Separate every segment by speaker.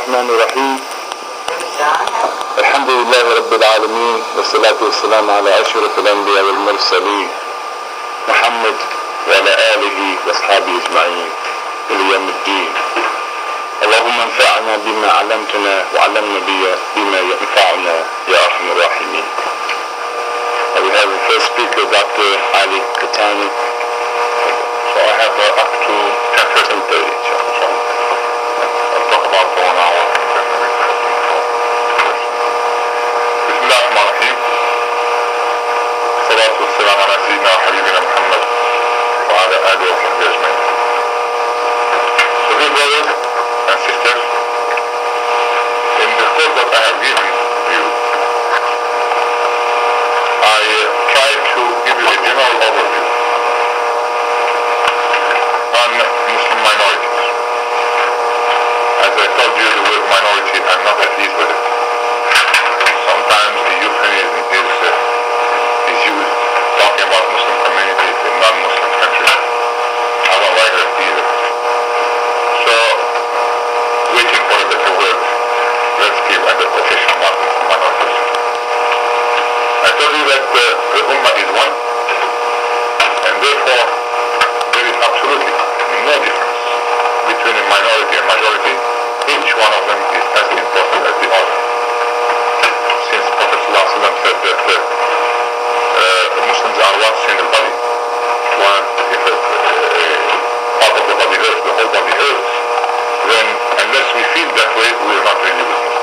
Speaker 1: الرحمن الرحيم. الحمد لله رب العالمين، والصلاة والسلام على أشرف الأنبياء والمرسلين محمد وعلى آله وأصحابه أجمعين إلى يوم الدين. اللهم انفعنا بما علمتنا وعلمنا بما ينفعنا يا أرحم الراحمين. We have the first speaker, Dr.Ali Kettani.
Speaker 2: So I have up to 10:30. I'll talk about for 1 hour. بسم الله الرحمن الرحيم. الصلاة والسلام على سيدنا وحبيبنا محمد وعلى آله وصحبه أجمعين. So dear brothers and sisters, in the course that I have given you, I tried to give you a general overview on Muslim minorities. As I told you, the word minority, I'm not at ease with it. Sometimes the euphemism is used talking about Muslim communities in non-Muslim countries. I don't like that either. So, waiting for a better word, let's give under quotation marks Muslim minorities. I told you that the Ummah is one, and therefore there is absolutely no difference between a minority and majority. Each one of them is as important as the other. Since Prophet ﷺ said that Muslims are one single body, if a part of the body hurts, the whole body hurts, then unless we feel that way, we are not really Muslims.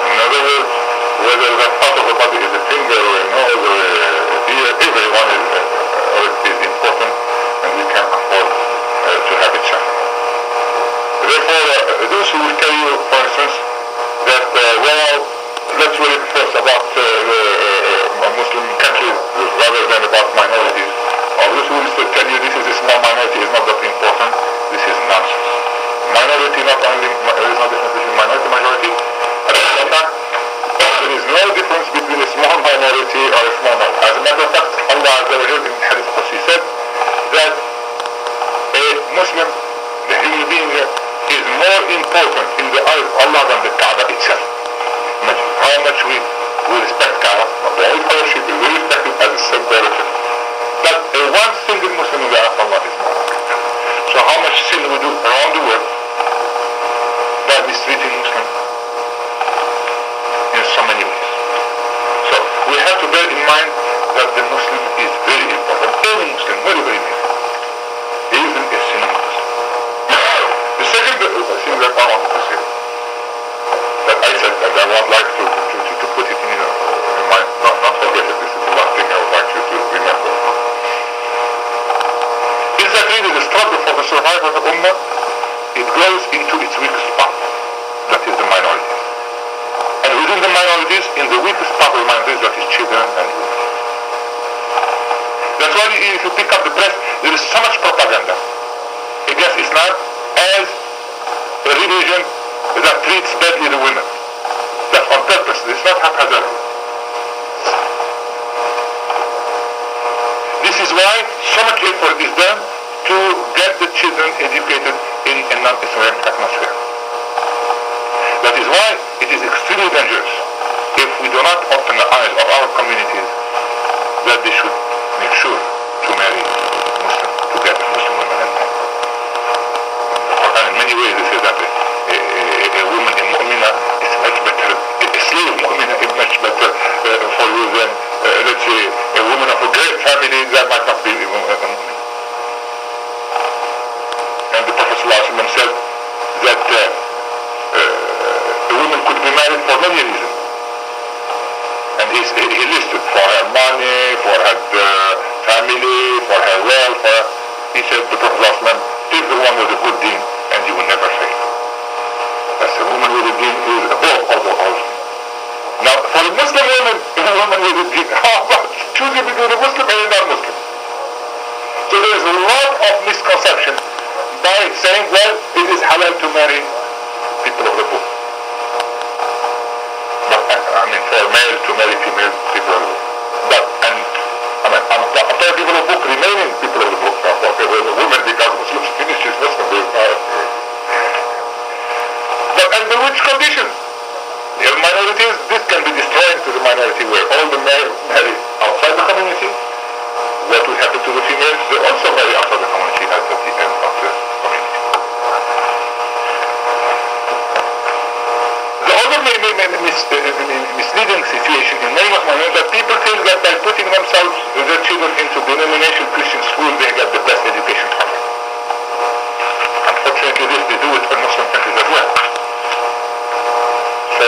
Speaker 2: In other words, whether that part of the body is a finger or a nose or a ear, everyone is important, and we can't afford to have it shut. Therefore, those who will tell you, for instance, that let's worry first about Muslim countries rather than about minorities, or those who will tell you this is a small minority, is not that important, this is nonsense. Minority, not only, there is no difference between minority and majority. At the same time, there is no difference between a small minority or a small minority. As a matter of fact, Allah Azza wa Jalla in Hadith Qudsi said that a Muslim, the human being, is more important in the eyes of Allah than the Kaaba itself. Imagine how much we respect Kaaba, not only for worship, we respect it as a self-directed. But one single Muslim in the eyes of Allah is more. So how much sin we do around the world by mistreating Muslims in so many ways. So we have to bear in mind that the Muslim is very important. Any Muslim, very, very important. Even a single Muslim. The second thing that I wanted to say, that I said, and I would like to put it in mind, not forget it, this is the last thing I would like you to remember, is that really the struggle for the survival of the Ummah, it goes into its weakest part, that is the minorities. And within the minorities, in the weakest part of the minorities, that is children and women. That's why if you pick up the press, there is so much propaganda against Islam as a religion that treats badly the women. That's on purpose. It's not haphazard. This is why so much effort is done to get the children educated in a non-Islamic atmosphere. That is why it is extremely dangerous if we do not open the eyes of our communities that they should make sure to marry Muslim together, Muslim women and men. And in many ways they say that a woman, a mu'mina, is much better, a slave mu'mina is much better for you than, let's say, a woman of a great family that might not be a mu'min. And the Prophet ﷺ said that a woman could be married for many reasons. And he listed for her money, for her family, for her wealth. He said, the Prophet ﷺ, take the one with a good deen and you will never fail. That's a woman with a deen who is above all the others. Now, for a Muslim woman, a woman with a deen, how about choosing between a Muslim and a non-Muslim? So there is a lot of misconception by saying, well, it is halal to marry people of the book. But, I mean, for male to marry female people of the book. But, and, I mean, I'm talking people of the book remaining people of the book. Women, because Muslims finish his Muslim, but, and under which conditions? The minorities, this can be destroying to the minority where all the males marry outside the community. What will happen to the females? They also marry outside the community at the end of the community. The other misleading situation in many Muslims is that people think that by putting themselves, their children into denomination Christian school, they get the best education possible. Unfortunately, they do it in Muslim countries as well. So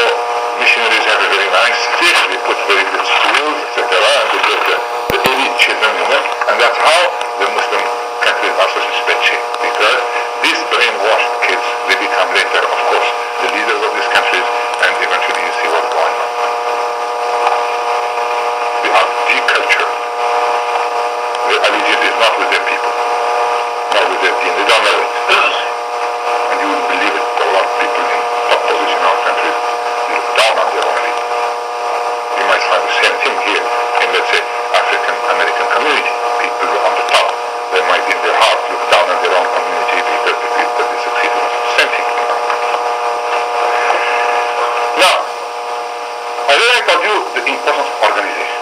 Speaker 2: missionaries have a very nice thing. They put very good schools, etc., and they get the elite children, and that's how the Muslim countries are such a bad shape, because these brainwashed kids, they become later, of course, the leaders of these countries, and eventually you see what's going on. They are decultured. Their allegiance is not with their people, not with their deen. They don't know it. And you will believe it, a lot of people in top position in our countries, they look down on their own people. You might find the same thing here in, let's say, African-American community. People who are on the top, they might in their heart look down on their own community because they feel that they succeeded. Same thing. Now, I already told you the importance of organization.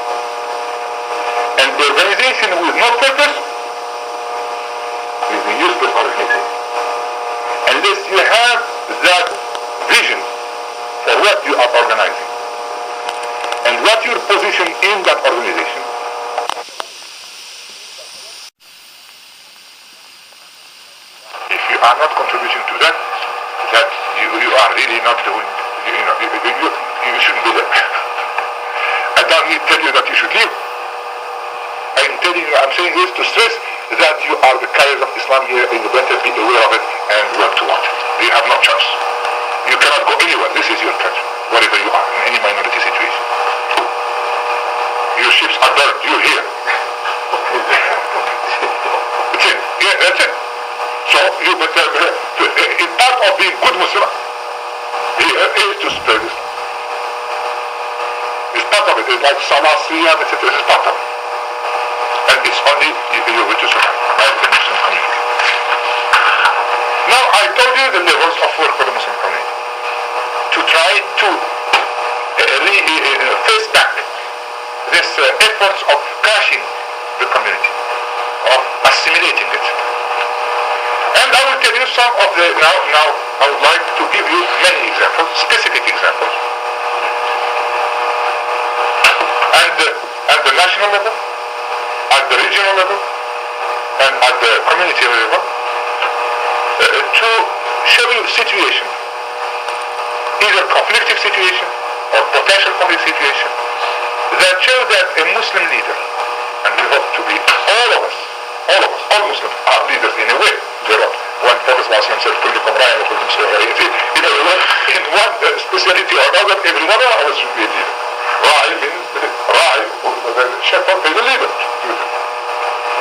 Speaker 2: And the organization with no purpose is a useless organization. Unless you have that vision for what you are organizing and what your position in that organization. If you are not contributing to that, that you are really not doing, you shouldn't be there. I don't need to tell you that you should leave. I'm saying this to stress that you are the carriers of Islam here, and you better be aware of it and work toward it. You have no choice. You cannot go anywhere. This is your country, wherever you are, in any minority situation. Your ships are burned. You're here. That's it. Yeah, that's it. So you better, in part of being good Muslim, here is to spread Islam. It's part of it. It's like Salah, Siyam, etc. It's part of it. And it's only you which is as the Muslim community. Now I told you the levels of work for the Muslim community. To try to face back this efforts of crushing the community, of assimilating it. And I will tell you some of the, now I would like to give you many examples, specific examples. And at the national level, at the regional level, and at the community level, to show you situation, either conflictive situation or potential conflict situation, that show that a Muslim leader, and we hope to be all of us, all Muslims are leaders in a way. When Prophet said, in one speciality or another, every one of us should be a leader. Ra'i means the shepherd is a leader.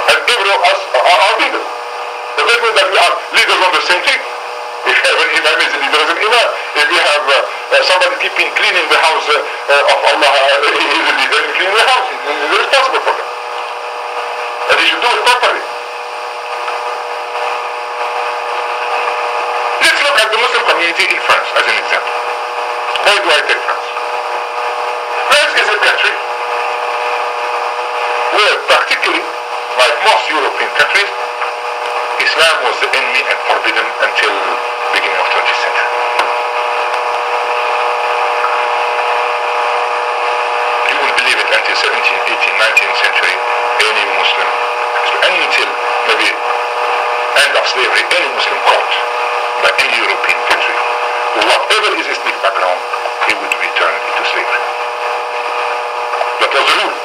Speaker 2: And every of us are leaders. But that means that we are leaders on the same thing. If you have an imam, is a leader as an imam. If you have somebody keeping cleaning the house of Allah, he is a leader in cleaning the house. He is responsible for that. And he should do it properly. Let's look at the Muslim community in France as an example. Why do I take France? France is a country where practically, like most European countries, Islam was the enemy and forbidden until the beginning of 20th century. You won't believe it, until 17th, 18th, 19th century, any Muslim, until maybe end of slavery, any Muslim caught by any European country, whatever is ethnic background, he would be turned into slavery. That was the rule.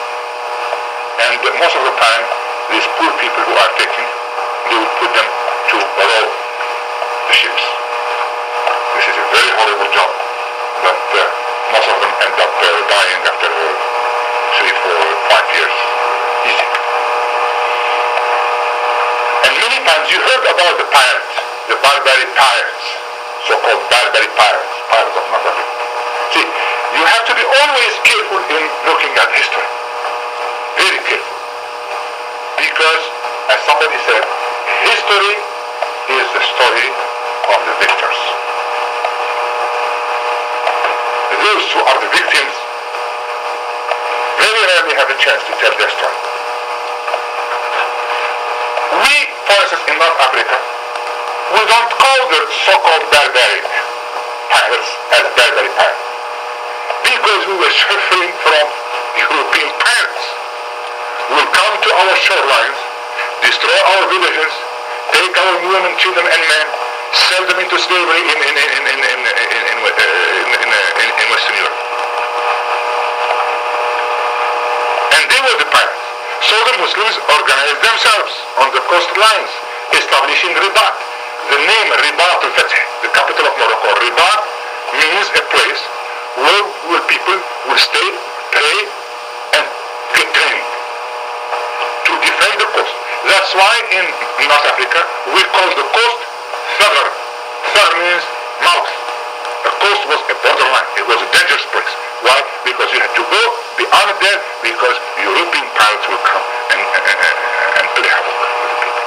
Speaker 2: And most of the time, these poor people who are taken, they would put them to row the ships. This is a very horrible job, but most of them end up dying after 3, 4, 5 years. Easy. And many times you heard about the pirates, the barbaric pirates, so-called barbaric pirates, pirates of North Africa. See, you have to be always careful in looking at history. Very careful. Because, as somebody said, history is the story of the victors. who are the victims very rarely have a chance to tell their story. We, for instance, in North Africa, we don't call the so-called barbaric pirates as barbaric pirates, because we were suffering from European pirates who will come to our shorelines, destroy our villages, take our women, children, and men, sell them into slavery in Western Europe. And they were the pirates. So the Muslims organized themselves on the coastlines, establishing Ribat. The name Ribat al-Fath, the capital of Morocco. Ribat means a place where people will stay, pray, and get training to defend the coast. That's why in North Africa we call the coast Thagr. Thagr means mouth. The coast was a borderline. It was a dangerous place. Why? Because you had to go beyond there, because European pirates will come and play havoc with the people.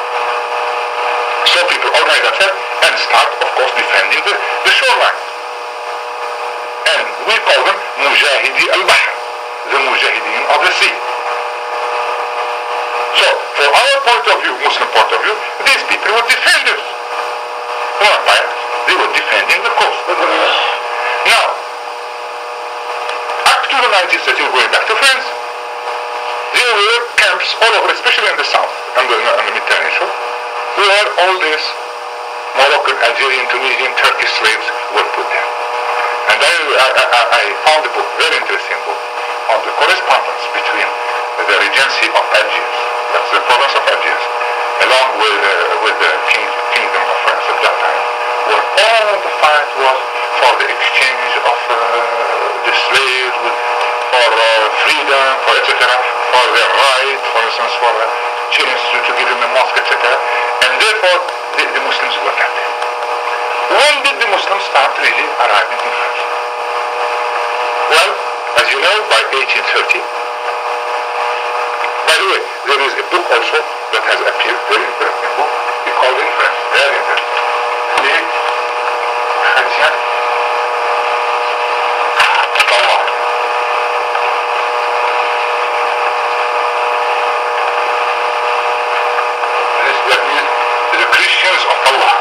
Speaker 2: So people organize themselves and start, of course, defending the shoreline. And we call them Mujahidi al-Bahr, the Mujahideen of the sea. So, from our point of view, Muslim point of view, these people were defenders. They weren't pirates. They were defending the coast. Now, up to the 19th century, going back to France, there were camps all over, especially in the south, on the Mediterranean shore, where all these Moroccan, Algerian, Tunisian, Turkish slaves were put there. And I found a book, very interesting book, on the correspondence between the Regency of Algiers, that's the province of Algiers, along with the Kingdom of France at that time, where all the fight was for the exchange of the slaves, for freedom, for etc., for their right, for instance, for chance to give them a mosque, etc. And therefore, the Muslims were captive. When did the Muslims start really arriving in France? Well, as you know, by 1830, by the way, there is a book also that has appeared, very interesting book, we call it in French, very interesting. Les Chrétiens. That means the Christians of Allah.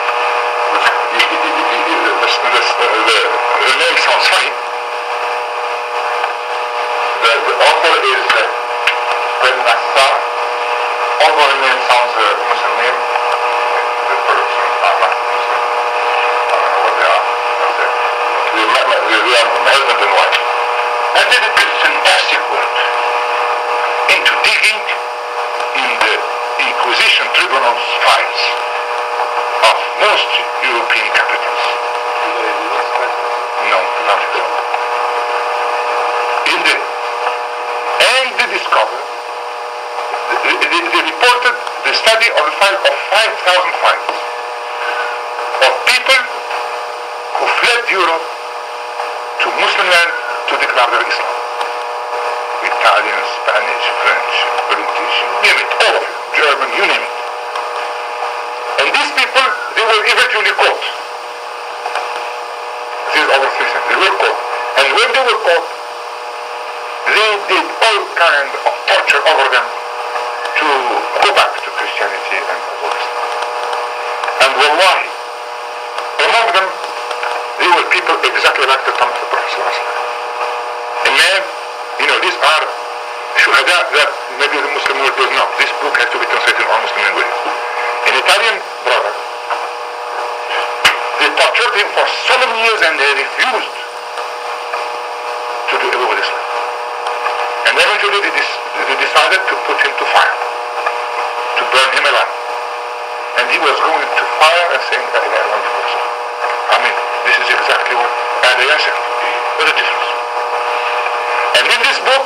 Speaker 2: The name sounds funny. The author is Ben Assar. Although the name sounds Muslim name, the persons are not Muslim. I don't know what they are. They are husband and wife. And they did fantastic work into digging in the Inquisition tribunals files of most European capitals. No, not at all. And they discovered, they reported the study of the file of 5,000 files of people who fled Europe to Muslim land to declare their Islam. Italian, Spanish, French, British, you name it, all of it, German, you name it. And these people, they were eventually caught. This is our system. They were caught. And when they were caught, they did all kinds of torture over them to go back to Christianity and Islam. And wallahi, among them, they were people exactly like the time of the Prophet. A man, you know, these are shuhada that maybe the Muslim world does not. This book has to be translated in all Muslim languages. An Italian brother, they tortured him for so many years and they refused to do away with Islam. And eventually they decided to put him to fire, to burn him alive. And he was going to fire and saying, I mean, this is exactly what Ali said. What a difference. And in this book,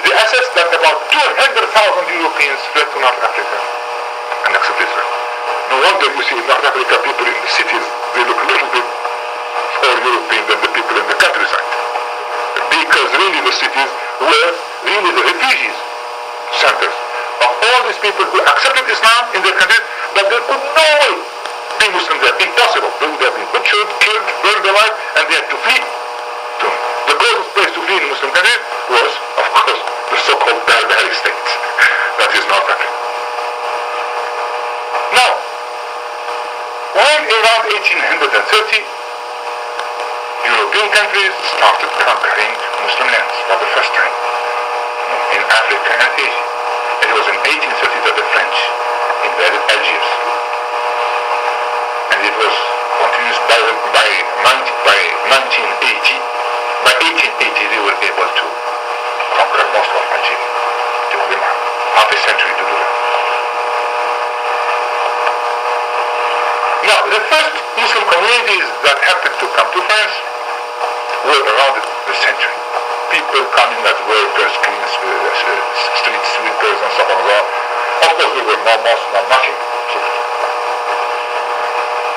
Speaker 2: they assessed that about 200,000 Europeans fled to North Africa and accepted Islam. No wonder you see in North Africa people in the cities, they look a little bit more European than the people in the countryside. Because really the cities were really the refugees centers of all these people who accepted Islam in their countries, but they could no way be Muslim there. Impossible. They would have been butchered, killed, burned alive, and they had to flee to the closest place between Muslim countries was, of course, the so-called barbaric state. That is North Africa. Now, when around 1830, European countries started conquering Muslim lands for the first time in Africa and Asia. It was in 1830 that the French invaded Algiers. And it was continuous by 1980. By 1880 they were able to conquer most of Algeria. It took them half a century to do that. Now, the first Muslim communities that happened to come to France were around the century. People coming as workers, cleaning street sweepers and stuff like that. Of course, there were no mosques, no nothing.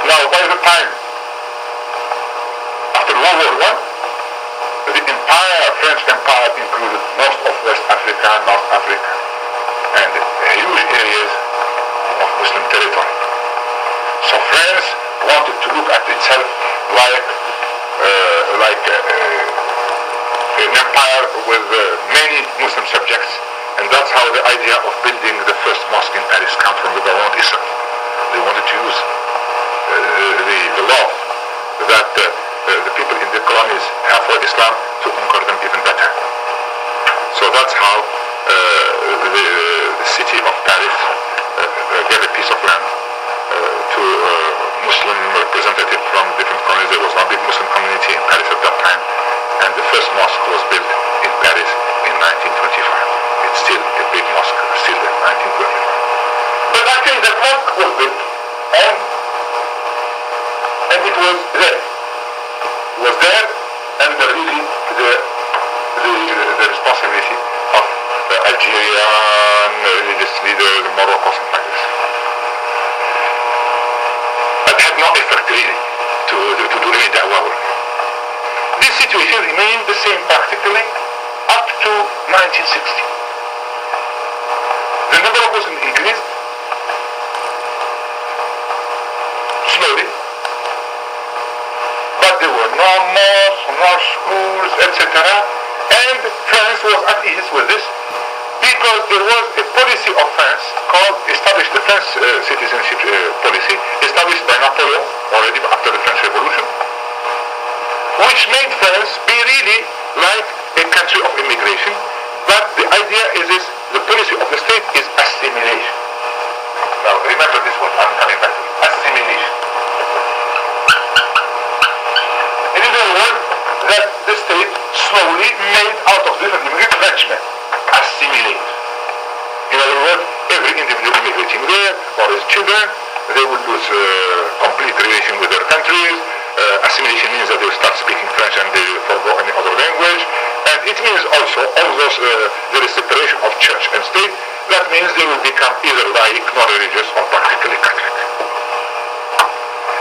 Speaker 2: Now, by the time, after World War I, the French Empire included most of West Africa, North Africa, and huge areas of Muslim territory. So France wanted to look at itself like an empire with many Muslim subjects, and that's how the idea of building the first mosque in Paris came from the government itself. They wanted to use the love that the people in the colonies have for Islam to conquer them even better. So that's how the city of Paris gave a piece of land to Muslim representatives from different colonies. There was one big Muslim community in Paris at that time, and the first mosque was built in Paris in 1925. It's still a big mosque, still in 1925. But actually that mosque was built, and it was there. It was there, and really the responsibility of the Algerian religious leaders, Morocco, something like this. But had no effect really to do any da'wah work. This situation remained the same practically up to 1960. The number of Muslims increased slowly, but there were no mosques, no schools, etc. And France was at ease with this because there was a policy of France called established the French citizenship policy established by Napoleon already after the French Revolution, which made France be really like a country of immigration. But the idea is this: the policy of the state is assimilation. Now remember this word, I'm coming back to it. Assimilation. It is a word that the state slowly made out of different immigrants Frenchmen. Assimilate. In other words, every individual immigrating there or his children, they would lose complete relation with their countries. Assimilation means that they will start speaking French and they forgo any other language. And it means also, although there is separation of church and state, that means they will become either laïc, non-religious, or practically Catholic.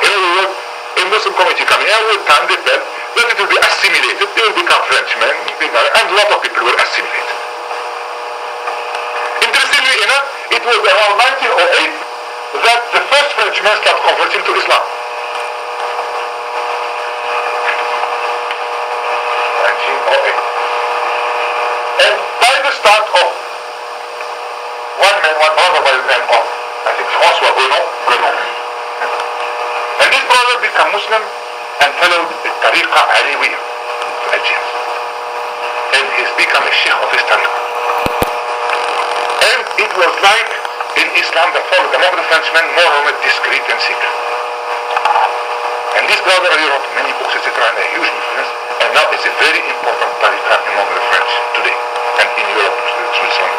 Speaker 2: In other words, a Muslim community coming out with time, they felt that it will be assimilated, they will become Frenchmen, and a lot of people will assimilate. Interestingly enough, it was around 1908 that the first Frenchmen started converting to Islam. 1908. And by the start of one brother by the name of, I think, François Gonon. And this brother became Muslim and followed the Tariqa Alawiyya of Algiers. And he's become a sheikh of his Tariqa. And it was like in Islam that followed among the Frenchmen more or less discreet and secret. And this brother wrote many books, etc., and a huge influence. And now it's a very important Tariqa among the French today, and in Europe, Switzerland.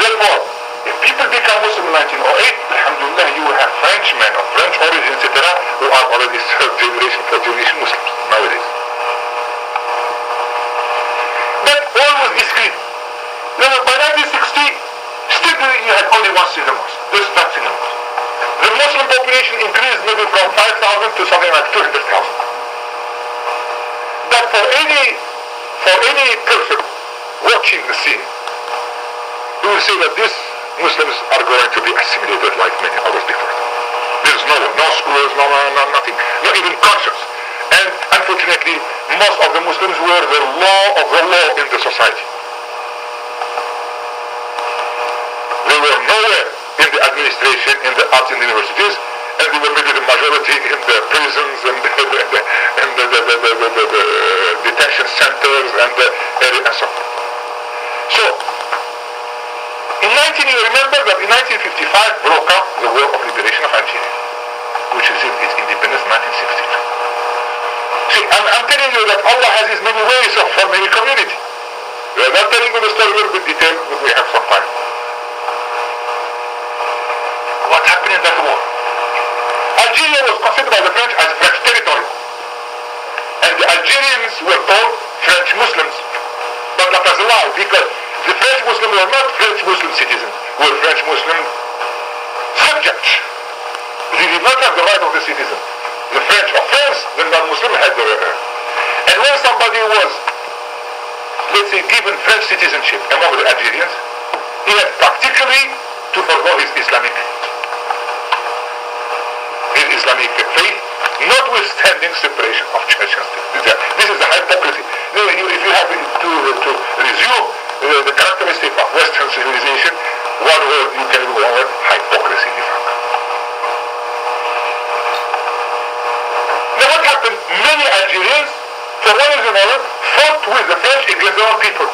Speaker 2: Therefore, if people become Muslim in 1908, alhamdulillah, you will have Frenchmen of French origin, etc., who are already third generation, fourth generation Muslims nowadays. But all was discreet. Now, by 1960, still you had only one single mosque. There's not single mosque. The Muslim population increased maybe from 5,000 to something like 200,000. But for any person watching the scene, you will see that these Muslims are going to be assimilated like many others before. There's no schools, no nothing, not even conscience. And unfortunately, most of the Muslims were the law of the law in the society. They were nowhere in the administration, in the arts and universities, and they were maybe the majority in the prisons and the detention centers and the area and so on. So, you remember that in 1955 broke out the War of Liberation of Algeria, which received its independence in 1962. See, I'm telling you that Allah has his many ways of forming a community. We are not telling you the story in detail, but we have some time. What happened in that war? Algeria was considered by the French as French territory. And the Algerians were called French Muslims. But that was a lie, because the French Muslims were not French Muslim citizens, were French Muslim subjects. They did not have the right of the citizen. The French of France, the non-Muslim, had the right. And when somebody was, let's say, given French citizenship among the Algerians, he had practically to forgo his Islamic faith, notwithstanding separation of church and state. This is the hypocrisy. If you have to resume the characteristic of Western civilization, one word you can use, one word, hypocrisy. Now what happened? Many Algerians, for one reason or another, fought with the French against their own people.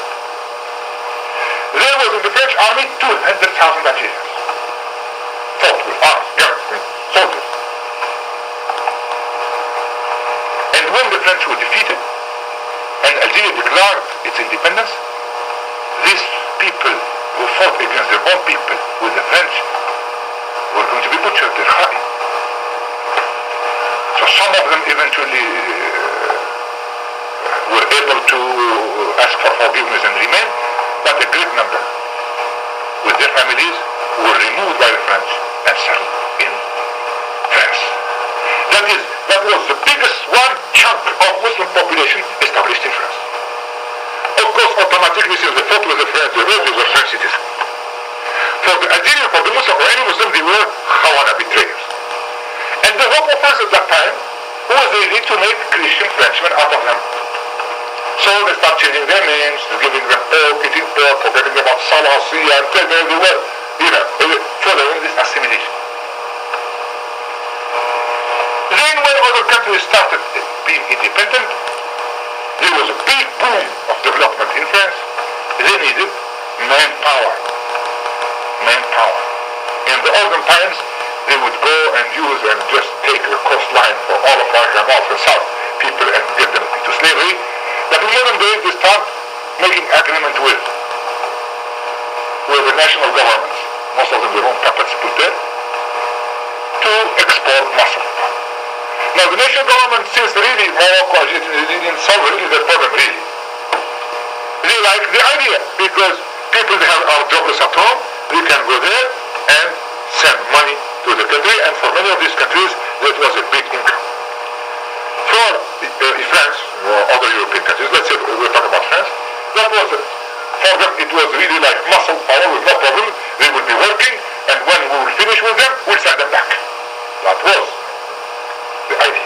Speaker 2: There was in the French army 200,000 Algerians. Fought with arms, guns, soldiers. And when the French were defeated, and Algeria declared its independence, these people who fought against their own people with the French were going to be butchered, they're hiding. So some of them eventually were able to ask for forgiveness and remain, but a great number with their families were removed by the French and settled in France. That was the biggest one chunk of Muslim population established in France. Of course, automatically, since they fought with the French, the Muslims were French citizens. For the Algerian, for the Muslim, or any Muslim, they were Khawana, betrayers. And the hope of France at that time was really to make Christian Frenchmen out of them. So they start changing their names, giving them pork, eating pork, forgetting about Salah, Sia, and telling them they were, following this assimilation. Then when other countries started being independent, there was a big boom of development in France. They needed manpower. In the olden times, they would go and use and just take the coastline for all of Africa, north and south people and get them into slavery. But in modern days, they start making agreement with the national governments, most of them their own puppets put there, to export muscle. Now the national government, since really Morocco, Algeria didn't solve really the problem really. They like the idea because people are jobless at home, they can go there and send money to the country, and for many of these countries that was a big income. For France or other European countries, let's say we're talking about France, that was it. For them it was really like muscle power with no problem. They would be working, and when we will finish with them, we'll send them back. That was the idea.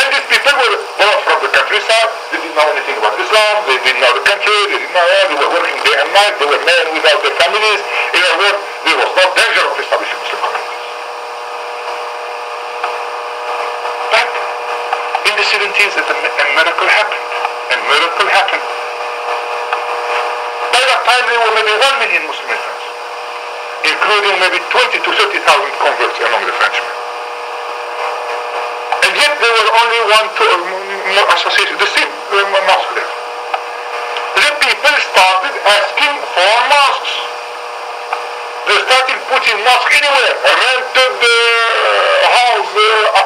Speaker 2: And these people were brought from the countryside. They didn't know anything about Islam. They didn't know the country. They didn't know. They were working day and night. They were men without their families. In other words, there was no danger of establishing Muslim communities. But in the 70s, a miracle happened. By that time, there were maybe 1 million Muslim in France, including maybe 20 to 30,000 converts among the Frenchmen. And yet there were only more associations, the same mosque there. The people started asking for mosques. They started putting mosques anywhere, rented house,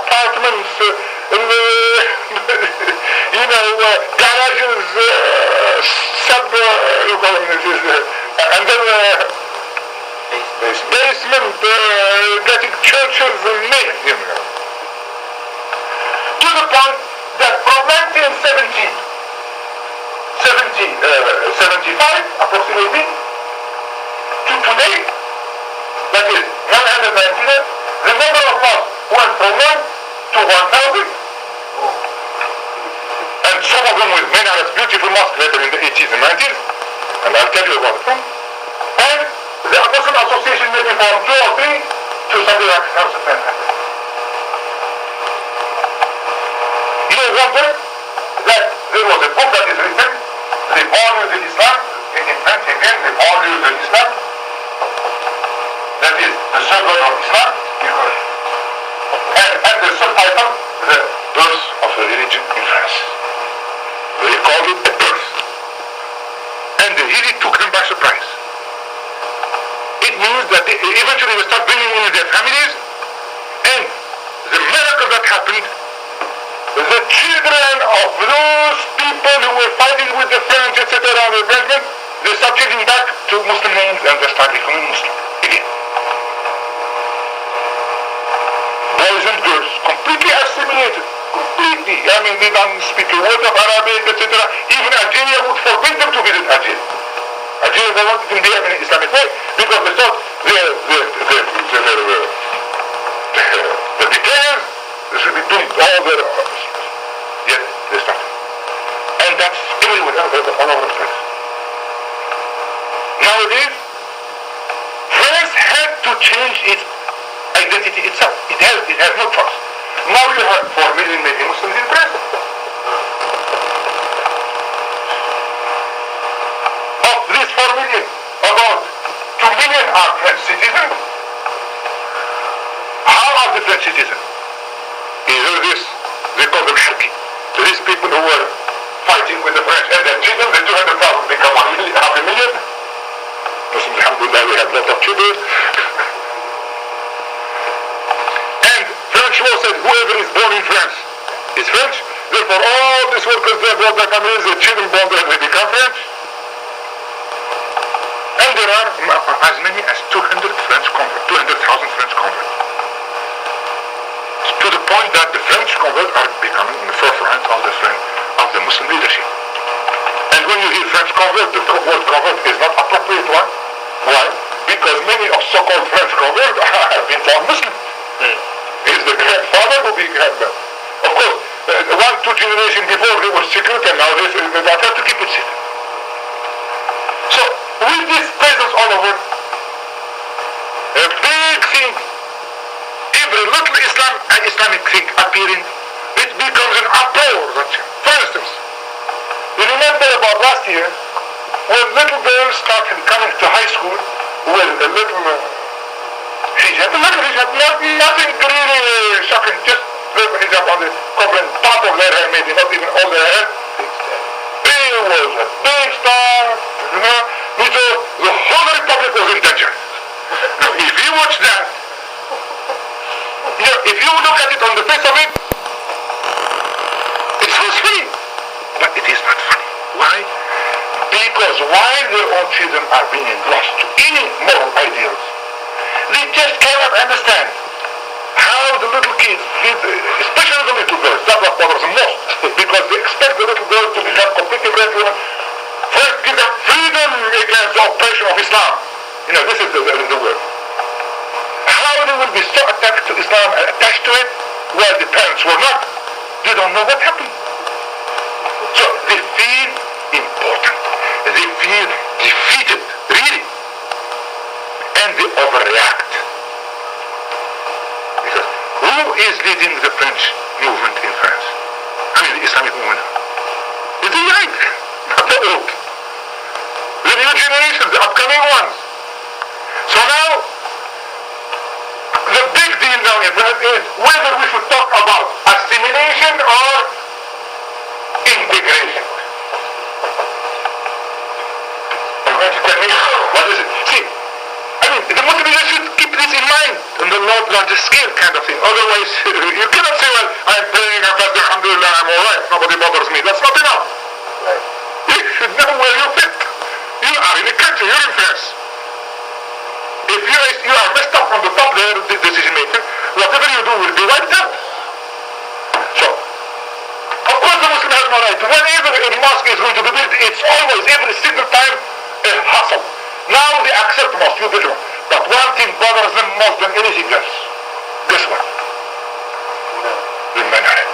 Speaker 2: apartments, garages, and then basement, getting churches and names, to the point that from 1975 approximately to today, that is 199, the number of mosques went from 1 to 1,000. and some of them with minarets, beautiful mosques later in the 80s and 90s, and I'll tell you about them. And the Muslim Association maybe from 2 or 3 to something like 1,000. No wonder that there was a book that is written, The Values in Islam, in French again, The Values in Islam, that is the circle of Islam, and the subtitle, The Birth of a Religion in France. They called it a birth. And they really took them by surprise. It means that they eventually will start bringing in their families, and the miracle that happened, the children of those people who were fighting with the French, etc., and the Frenchmen, they start changing back to Muslim names and they start becoming Muslim again. Boys and girls, completely assimilated. Completely. I mean, they don't speak a word of Arabic, etc. Even Algeria would forbid them to visit Algeria. Algeria, they wanted to behave in an Islamic way because they thought the details, they should be doing all their yet they started. And that's everywhere, all over the place. Nowadays, France had to change its identity itself. It has no choice. Now you have 4 million maybe Muslims in France. Of these 4 million, about 2 million are French citizens. How are the French citizens? Either this, they call them Harki. These people who were fighting with the French and their children, the 200,000 become 500,000. Muslims, alhamdulillah, we have a lot of children. French law said whoever is born in France is French. Therefore, all these workers there brought their families, their children born there, they become French. And there are as many as 200,000 French converts. To the point that the French converts are becoming in the forefront of the Muslim leadership. And when you hear French convert, the word convert is not appropriate one. Why? Because many of so-called French converts have been born Muslim. Is the grandfather who became them. Of course, 1-2 generations before they were secret, and now they don't have to keep it secret. So, with this presence all over, a big thing, every little Islamic thing appearing, it becomes an uproar. For instance, you remember about last year, when little girls started coming to high school with a little hijab, nothing really shocking, just little hijab on the covering top of their hair, maybe not even all their hair. It was a big star, you know, the whole republic was in danger. Now, if you watch that, you know, if you look at it on the face of it, it sounds funny, but it is not funny. Why? Because while their own children are being lost to any moral ideals, they just cannot understand how the little kids, especially the little girls, that's what bothers them most, because they expect the little girls to become completely graduate. First, give them freedom against the oppression of Islam. You know, this is the word. How they will be so attached to Islam and attached to it, while the parents were not. They don't know what happened. So they feel important. They feel defeated, really. And they overreact. Because who is leading the French movement in France? I mean the Islamic movement. It's the young, not the old. The new generation, the upcoming ones. So now, the big deal now in France is whether we should talk about assimilation or integration. You're going to tell me, what is it? See, I mean, the Muslims should keep this in mind on the larger scale kind of thing. Otherwise, you cannot say, well, I'm praying, I'm fasting, alhamdulillah, I'm alright, nobody bothers me. That's not enough. Right. You should know where you fit. You are in a country, you're in France. If you are messed up from the top there, the decision maker, whatever you do will be wiped out. So, of course the Muslim has no right. Whenever a mosque is going to be built, it's always, every single time, a hassle. Now they accept mosque, you build one. But one thing bothers them more than anything else. Guess what? The minaret.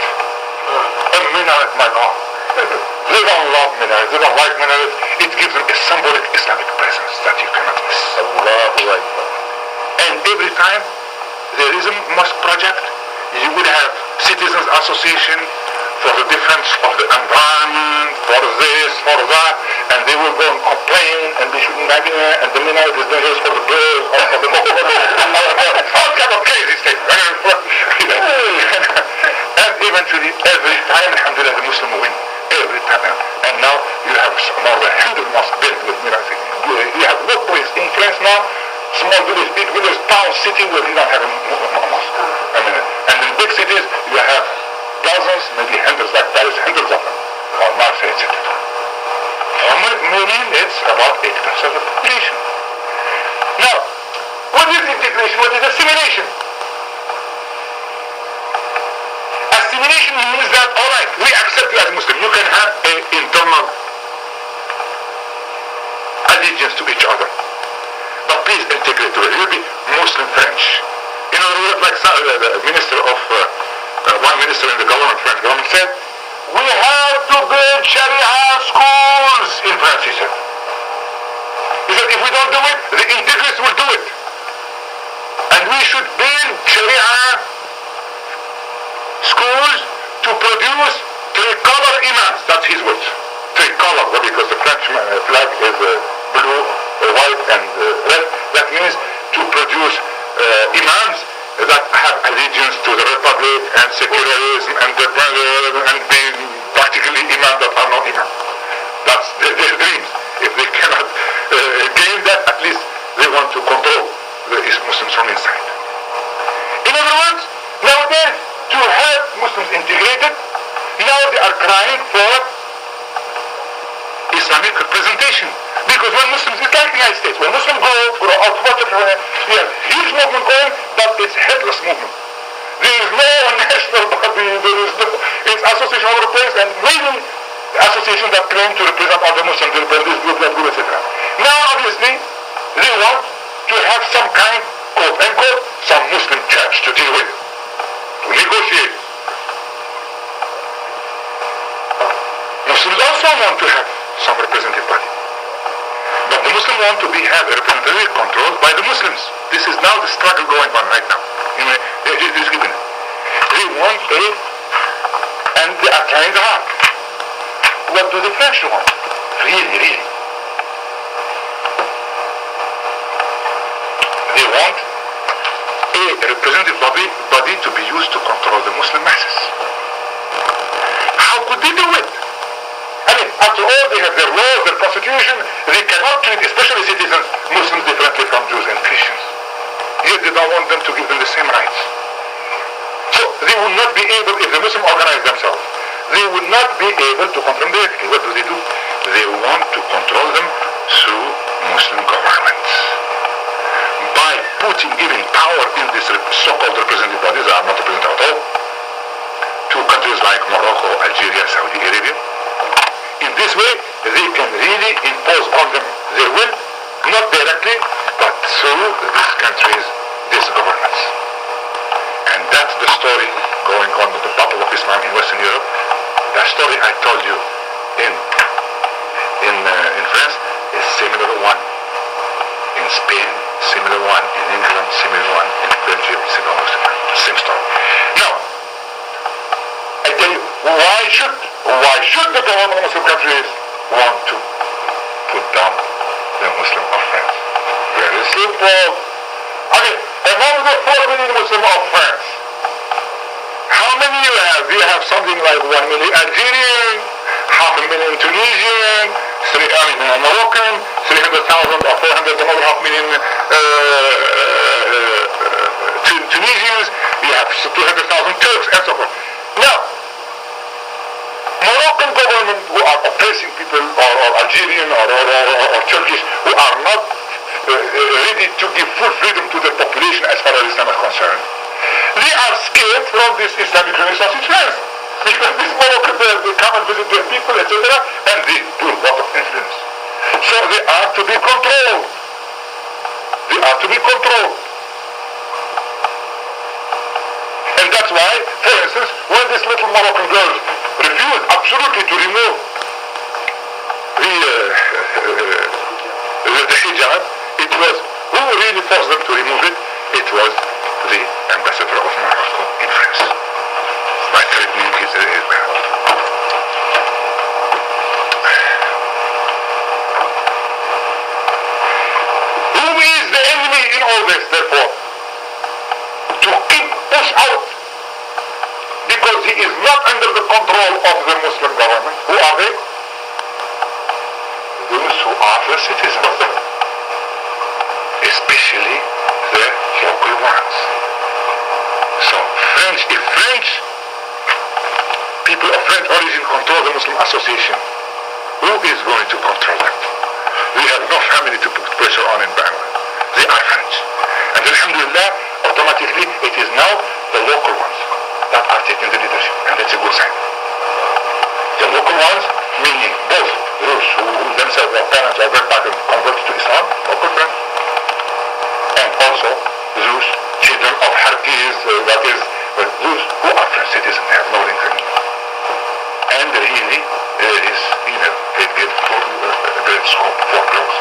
Speaker 2: A minaret, my God. They don't love minarets, they don't like minarets. It gives them a symbolic Islamic presence that you cannot miss.
Speaker 1: Allahu Akbar.
Speaker 2: And every time there is a mosque project, you would have citizens association for the defense of the environment, for this, for that, and they will go and complain, and they shouldn't have it, and the minaret is dangerous for the birds, or for the all kind of crazy things. And eventually, every time, alhamdulillah, the Muslim win. Every time. And now you have more than 100 mosques built with minarets. You have no place in France now, small village, big village, town, city where you don't have a mosque. And in big cities, you have dozens, maybe hundreds, like Paris, hundreds of them, or Marseille, etc. Meaning it's about 8% of the population. Now, what is integration? What is assimilation? Assimilation means that, alright, we accept you as Muslim. You can have an internal allegiance to each other. But please integrate to it. You'll be Muslim French. In other words, like the minister of, one minister in the government, French government said, we have to build Sharia schools in France, he said. He said, if we don't do it, the integrists will do it. And we should build Sharia schools to produce tricolor imams. That's his words. Tricolor, because the French flag is blue, white, and red. That means to produce imams that have allegiance to the republic and secularism and be practically imams that are not imams. That's their dreams. If they cannot gain that, at least they want to control the Muslims from inside. In other words, nowadays, to have Muslims integrated, now they are crying for Islamic representation. Because when Muslims, it's like the United States, when Muslims grow out, you have huge movement going, but it's headless movement. There is no national body, it's association all over the place, and maybe associations that claim to represent all the Muslims, this group, that group, etc. Now, obviously, they want to have some kind, quote unquote, some Muslim church to deal with, to negotiate. Muslims also want to have some representative body. But the Muslims want to have a representative controlled by the Muslims. This is now the struggle going on right now. They want and they are trying hard. What do the French want? Really. They want a representative body to be used to control the Muslim masses. How could they do it? I mean, after all, they have their laws, their constitution. They cannot treat, especially citizens, Muslims differently from Jews and Christians. Yet they don't want them to give them the same rights. So they will not be able, if the Muslims organize themselves, they will not be able to control them directly. What do? They want to control them through Muslim governments. By giving power in these so-called representative bodies, that are not represented at all, to countries like Morocco, Algeria, Saudi Arabia. In this way, they can really impose on them their will, not directly, but through these countries, these governments. And that's the story going on with the battle of Islam in Western Europe. That story I told you in France is similar one. In Spain, similar one. In England, similar one. In Belgium, similar one. Same story. Now, I tell you, why should the government of Muslim countries want to put down the Muslim of France? Very simple. Okay, among the 4 million Muslim of France, how many you have? You have something like 1 million Algerian, 500,000 Tunisian, Moroccan, 300,000 or 400, another 500,000 Tunisians, you have 200,000 Turks, and so forth. Now, Moroccan government who are oppressing people, or Algerian or Turkish, who are not ready to give full freedom to their population as far as Islam is concerned, they are scared from this Islamic Renaissance in France. Because these Moroccans, they come and visit their people, etc., and they do a lot of influence. So they are to be controlled. They are to be controlled. And that's why, for instance, when these little Moroccan girls refused absolutely to remove the hijab. It was, who really forced them to remove it? It was the ambassador of Morocco in France, by threatening his Who is the enemy in all this, therefore? To keep push out, because he is not under the control of the Muslim government. Who are they? Those who are the citizens, especially the local ones. So if French people of French origin control the Muslim association, who is going to control them? We have no family to put pressure on in Bangladesh. They are French. And alhamdulillah, automatically it is now the local ones that are taking the leadership. And that's a good sign. The local ones, meaning both those who themselves are parents or grandparents converted to Islam, local French, and also those children of Harkis, that is, those who are French citizens, have no link anymore. And really, it gives great scope for growth.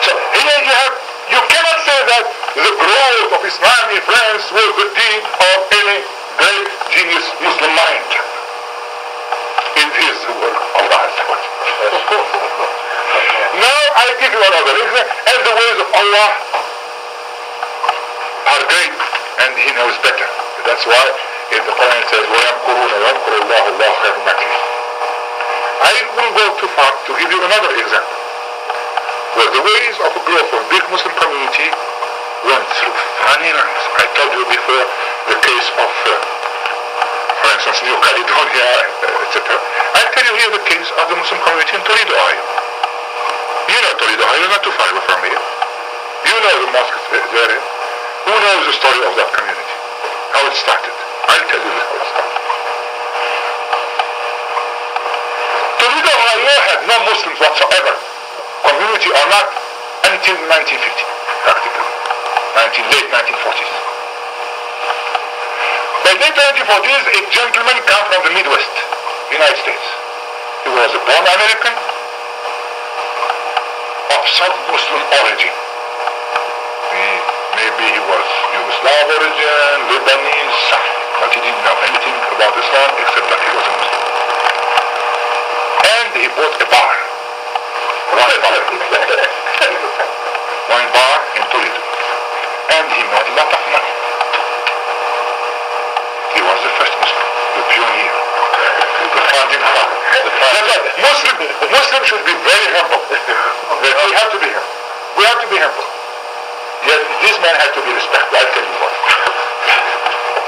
Speaker 2: So here you cannot say that the growth of Islam in France was the deed of any great genius Muslim mind. It is the work of Allah. Now I give you another example, and the ways of Allah are great, and He knows better. That's why in the Quran it says, وَيَمْكُرُونَ وَيَمْكُرُ اللَّهُ اللَّهُ خَيْرُ الْمَاكِرِينَ. I will go too far to give you another example, where the ways of growth of big Muslim community went through funny lines. I told you before the case of, for instance, New Caledonia, etc. I tell you here the case of the Muslim community in Toledo, Ohio. You know Toledo, Ohio, not too far from here. You know the mosque there. Who knows the story of that community? How it started? I'll tell you how it started. Toledo, Ohio had no Muslims whatsoever, community or not, until 1950, practically. Late 1940s. By late 1940s, a gentleman came from the Midwest, United States. He was a born American of some Muslim origin. Maybe he was Yugoslav origin, Lebanese, something, but he didn't know anything about Islam except that he was a Muslim. And he bought a bar. Wine bar in Toledo. And he made a lot of money. He was the first Muslim, the pioneer, the founding father. That's right. Muslims should be very humble. We have to be humble. We have to be humble. Yet this man had to be respected. I'll tell you what.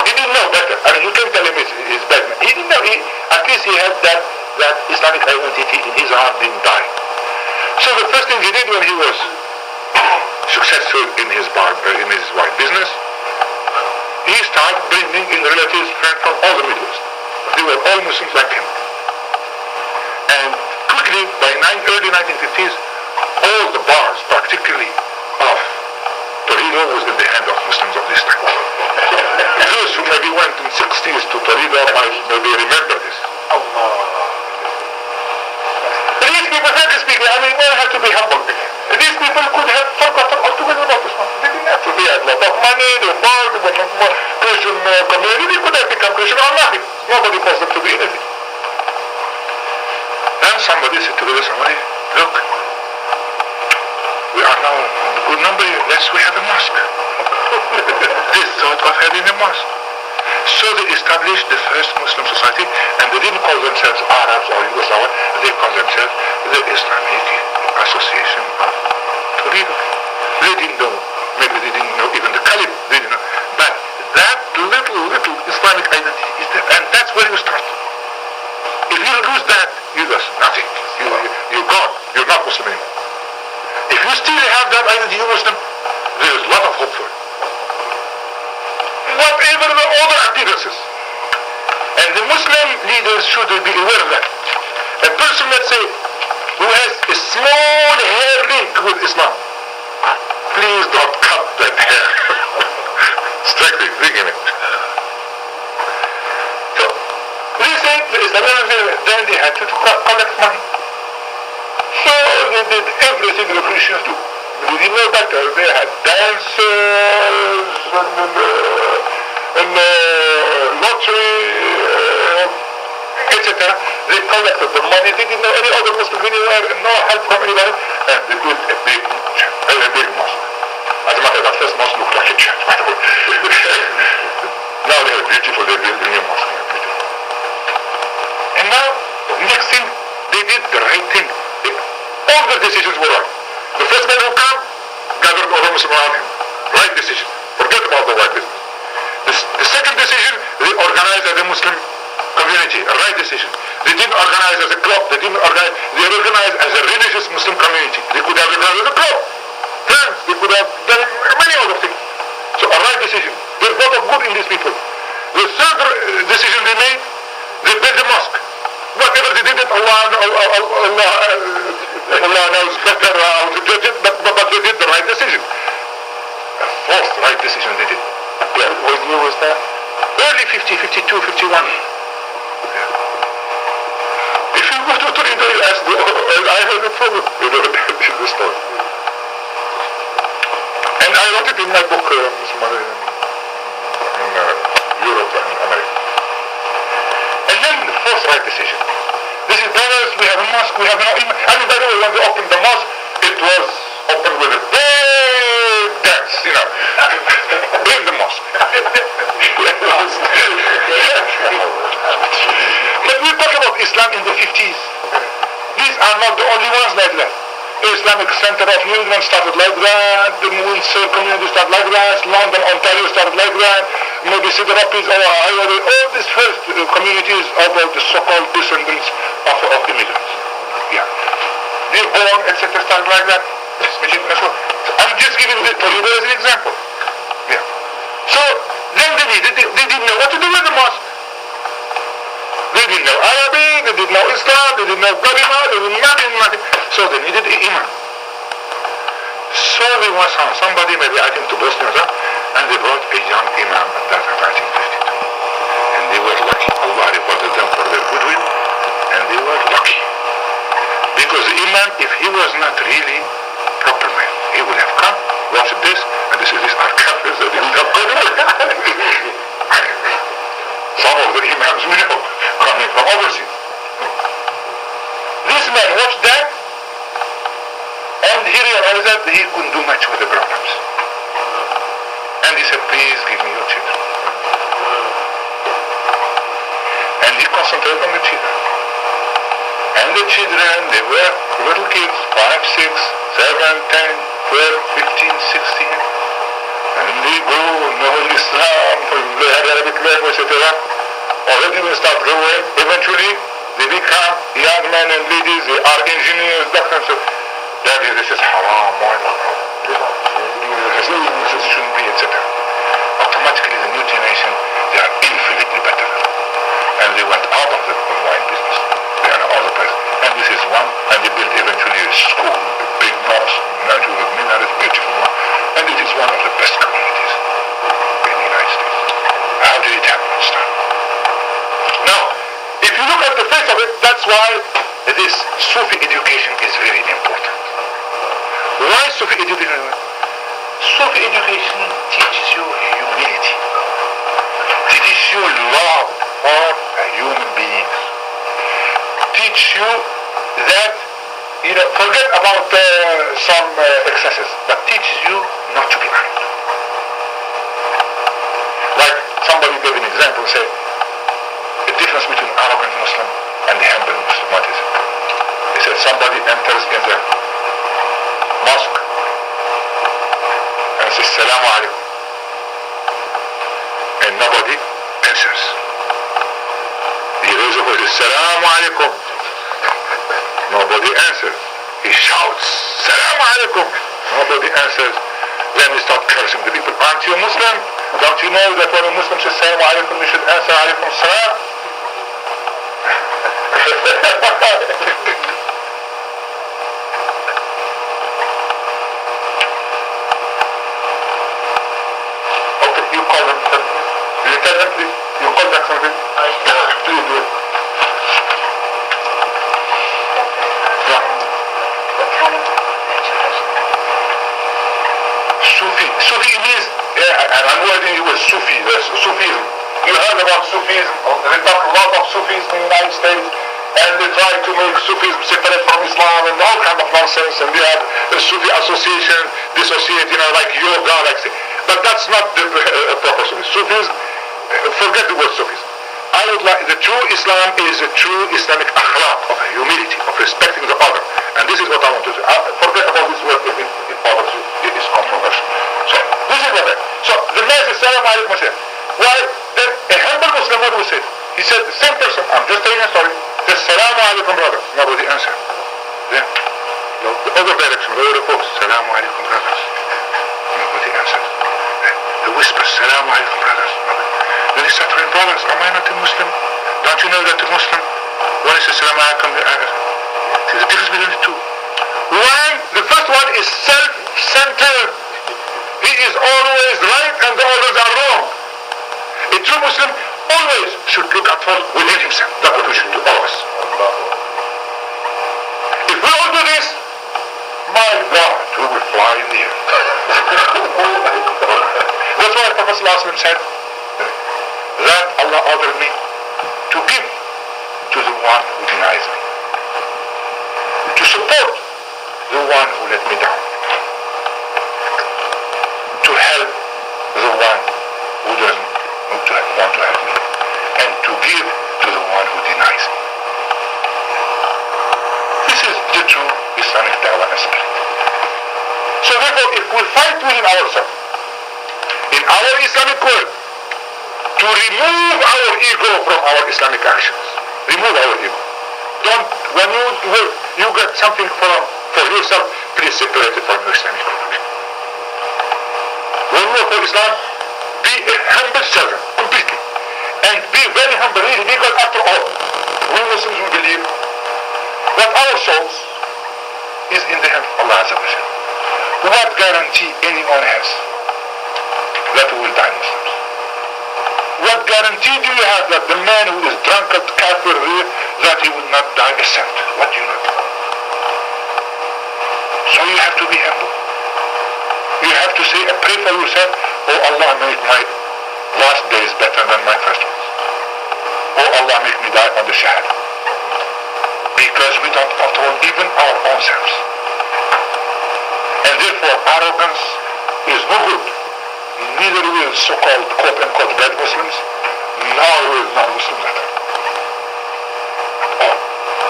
Speaker 2: He didn't know better. I mean, you can tell him he's bad man. He didn't know. At least he had that Islamic identity in his heart, didn't die. So the first thing he did when he was successful in his wine business, he started bringing in relatives, friends from all the Middle East. They were all Muslims like him. And quickly, by early 1950s, all the bars, particularly of Toledo, was in the hand of Muslims of this time. Those who maybe went in 60s to Toledo might maybe remember this. These people, frankly speaking, I mean, one had to be humble. These people could have forgotten altogether about Islam. They didn't have to be a lot of money, they were Christian community, they could have become Christian or nothing. Nobody forced them to be anything. Then somebody said to the other somebody, look, we are now a good number here, we have a mosque. They thought of having a mosque. So they established the first Muslim society, and they didn't call themselves Arabs or Yugoslavs, they called themselves the Islamic Association of Toledo. They didn't know, maybe they didn't know even the Caliph, they didn't know, but that little Islamic identity is there, and that's where you start. If you lose that, you lose nothing. You're gone. You're not Muslim anymore. If you still have that identity, you're Muslim, there is a lot of hope for it. Whatever the other appearances. And the Muslim leaders should be aware of that. A person, let's say, who has a small hair link with Islam, please don't cut that hair. Strictly, bring him in. So, we say the then they had to collect money. So they did everything the Christians do. Did you know that they had dances and lottery, etc. They collected the money. They didn't know any other Muslim anywhere, no help from anybody, and they built a big mosque. As a matter of fact, first mosque looked like a church, by the way. Now they are beautiful. They built a new mosque. And now, next thing, they did the right thing. All their decisions were right. The first man who came, gathered all the Muslims around him. Right decision. Forget about the white business. The second decision, they organized as a Muslim community. A right decision. They didn't organize as a club. They organized as a religious Muslim community. They could have organized as a club. Friends. They could have done many other things. So a right decision. There's a lot of good in these people. The third decision they made, they built a mosque. Whatever they did it, Allah knows better how to judge it, but they did the right decision. The fourth right decision they did. Yeah, what year was that? Early 50, 52, 51. Yeah. If you go to Toledo, you ask, I have a problem. You know, the story. And I wrote it in my book, in Europe and America. And then the fourth right decision. This is brothers, we have a mosque, we have no imam. I mean, by the way, when they opened the mosque, it was opened with a big dance, you know, in the mosque. But we talk about Islam in the 50s. These are not the only ones like that. The Islamic Center of New England started like that, the Windsor community started like that, London, Ontario started like that, maybe Cedar Rapids or Iowa, all these first communities are the so-called descendants of immigrants. Yeah. They're born, etc. started like that. I'm just giving it to you as an example. Yeah. So then they didn't know what to do with the mosque. They didn't know Arabic, they didn't know Islam, they didn't know Kalima, they didn't know nothing. So they needed an imam. So they was somebody, maybe I think to Bosnia, and they brought a young imam at that time, 1952. And they were lucky. Allah rewarded them for their goodwill, and they were lucky. Because the imam, if he was not really proper man, he would have come, watched this, and this is these are kafirs, and they would have gone away. Some of the imams we know, coming from overseas. This man watched that, and he realized that he couldn't do much with the problems. And he said, please give me your children. And he concentrated on the children. And the children, they were little kids, 5, 6, 7, 10, 12, 15, 16. And they go, knowing Islam, they had Arabic language, etc. Already they start growing. Eventually, they become young men and ladies, they are engineers, doctors. Daddy, this is haram, this shouldn't be, etc. Automatically, the new generation, they are infinitely better. And they went out of the wine business. They are other person. And this is one, and they built eventually a school, a big mosque, natural minaret, beautiful one. And it is one of the best communities in the United States. How did it happen? Now, if you look at the face of it, that's why this Sufi education is very important. Why Sufi education? Sufi education teaches you humility. Teaches you love for a human being. Teach you that, forget about some excesses, but teaches you not to be arrogant. Like somebody gave an example, say, the difference between arrogant Muslim and the humble Muslim. What is it? He said somebody enters in the mosque and says, Salamu alaikum. And nobody answers. He raises up and says, Salamu alaikum. Nobody answers. He shouts, Salamu alaikum. Nobody answers. Then he starts cursing the people. Aren't you Muslim? Don't you know that when a Muslim says Salamu alaikum, you should answer alaikum salam? Okay, you call them. You tell them, please. You call that something. Please do it. Sufism. You heard about Sufism. They talk a lot of Sufism in the United States, and they try to make Sufism separate from Islam and all kind of nonsense. And they have a Sufi association, dissociate, like yoga, but that's not the proper Sufism. Sufism, forget the word Sufism. I would like, the true Islam is a true Islamic akhlaq of humility, of respecting the other. And this is what I want to do. Forget about this word if it bothers you. It is controversial. So, this is what I... So, the man says, Salam alaikum Muslim. Why? Then a humble Muslim, what will say? He said, the same person, I'm just telling a story, says, Salam alaikum brother. Nobody answered. Then, the other direction, the other folks, Salam alaikum brothers. Nobody answered. The whisper, Salam alaikum brothers. Then he said to him, brothers, am I not a Muslim? Don't you know that a Muslim, when he says Salam alaikum, there's a difference between the two. One, the first one is self-centered. He is always right and the others are wrong. A true Muslim always should look at first within himself. That's what we should do, always. If we all do this, my God, we will fly in the air. That's why Prophet ﷺ said that Allah ordered me to give to the one who denies me, to support the one who let me down, to help the one who doesn't want to help me, and to give to the one who denies me. This is the true Islamic da'wah spirit. So therefore, if we fight within ourselves, in our Islamic world, to remove our ego from our Islamic actions, remove our ego. Don't, when you get something for yourself, please separate it from your Islamic world. When you work for Islam, be a humble servant, completely. And be very humble, really, because after all, we Muslims, we believe that our souls is in the hand of Allah Azza wa Jalla. What guarantee anyone has that we will die Muslims? What guarantee do you have that the man who is drunkard, kafir, that he will not die a saint? What do you know? So you have to be humble. You have to say, pray for yourself, oh Allah, make my last days better than my first ones. Oh Allah, make me die on the shahada. Because we don't control even our own selves. And therefore arrogance is no good. Neither will so-called quote-unquote bad Muslims, nor will non-Muslims at all.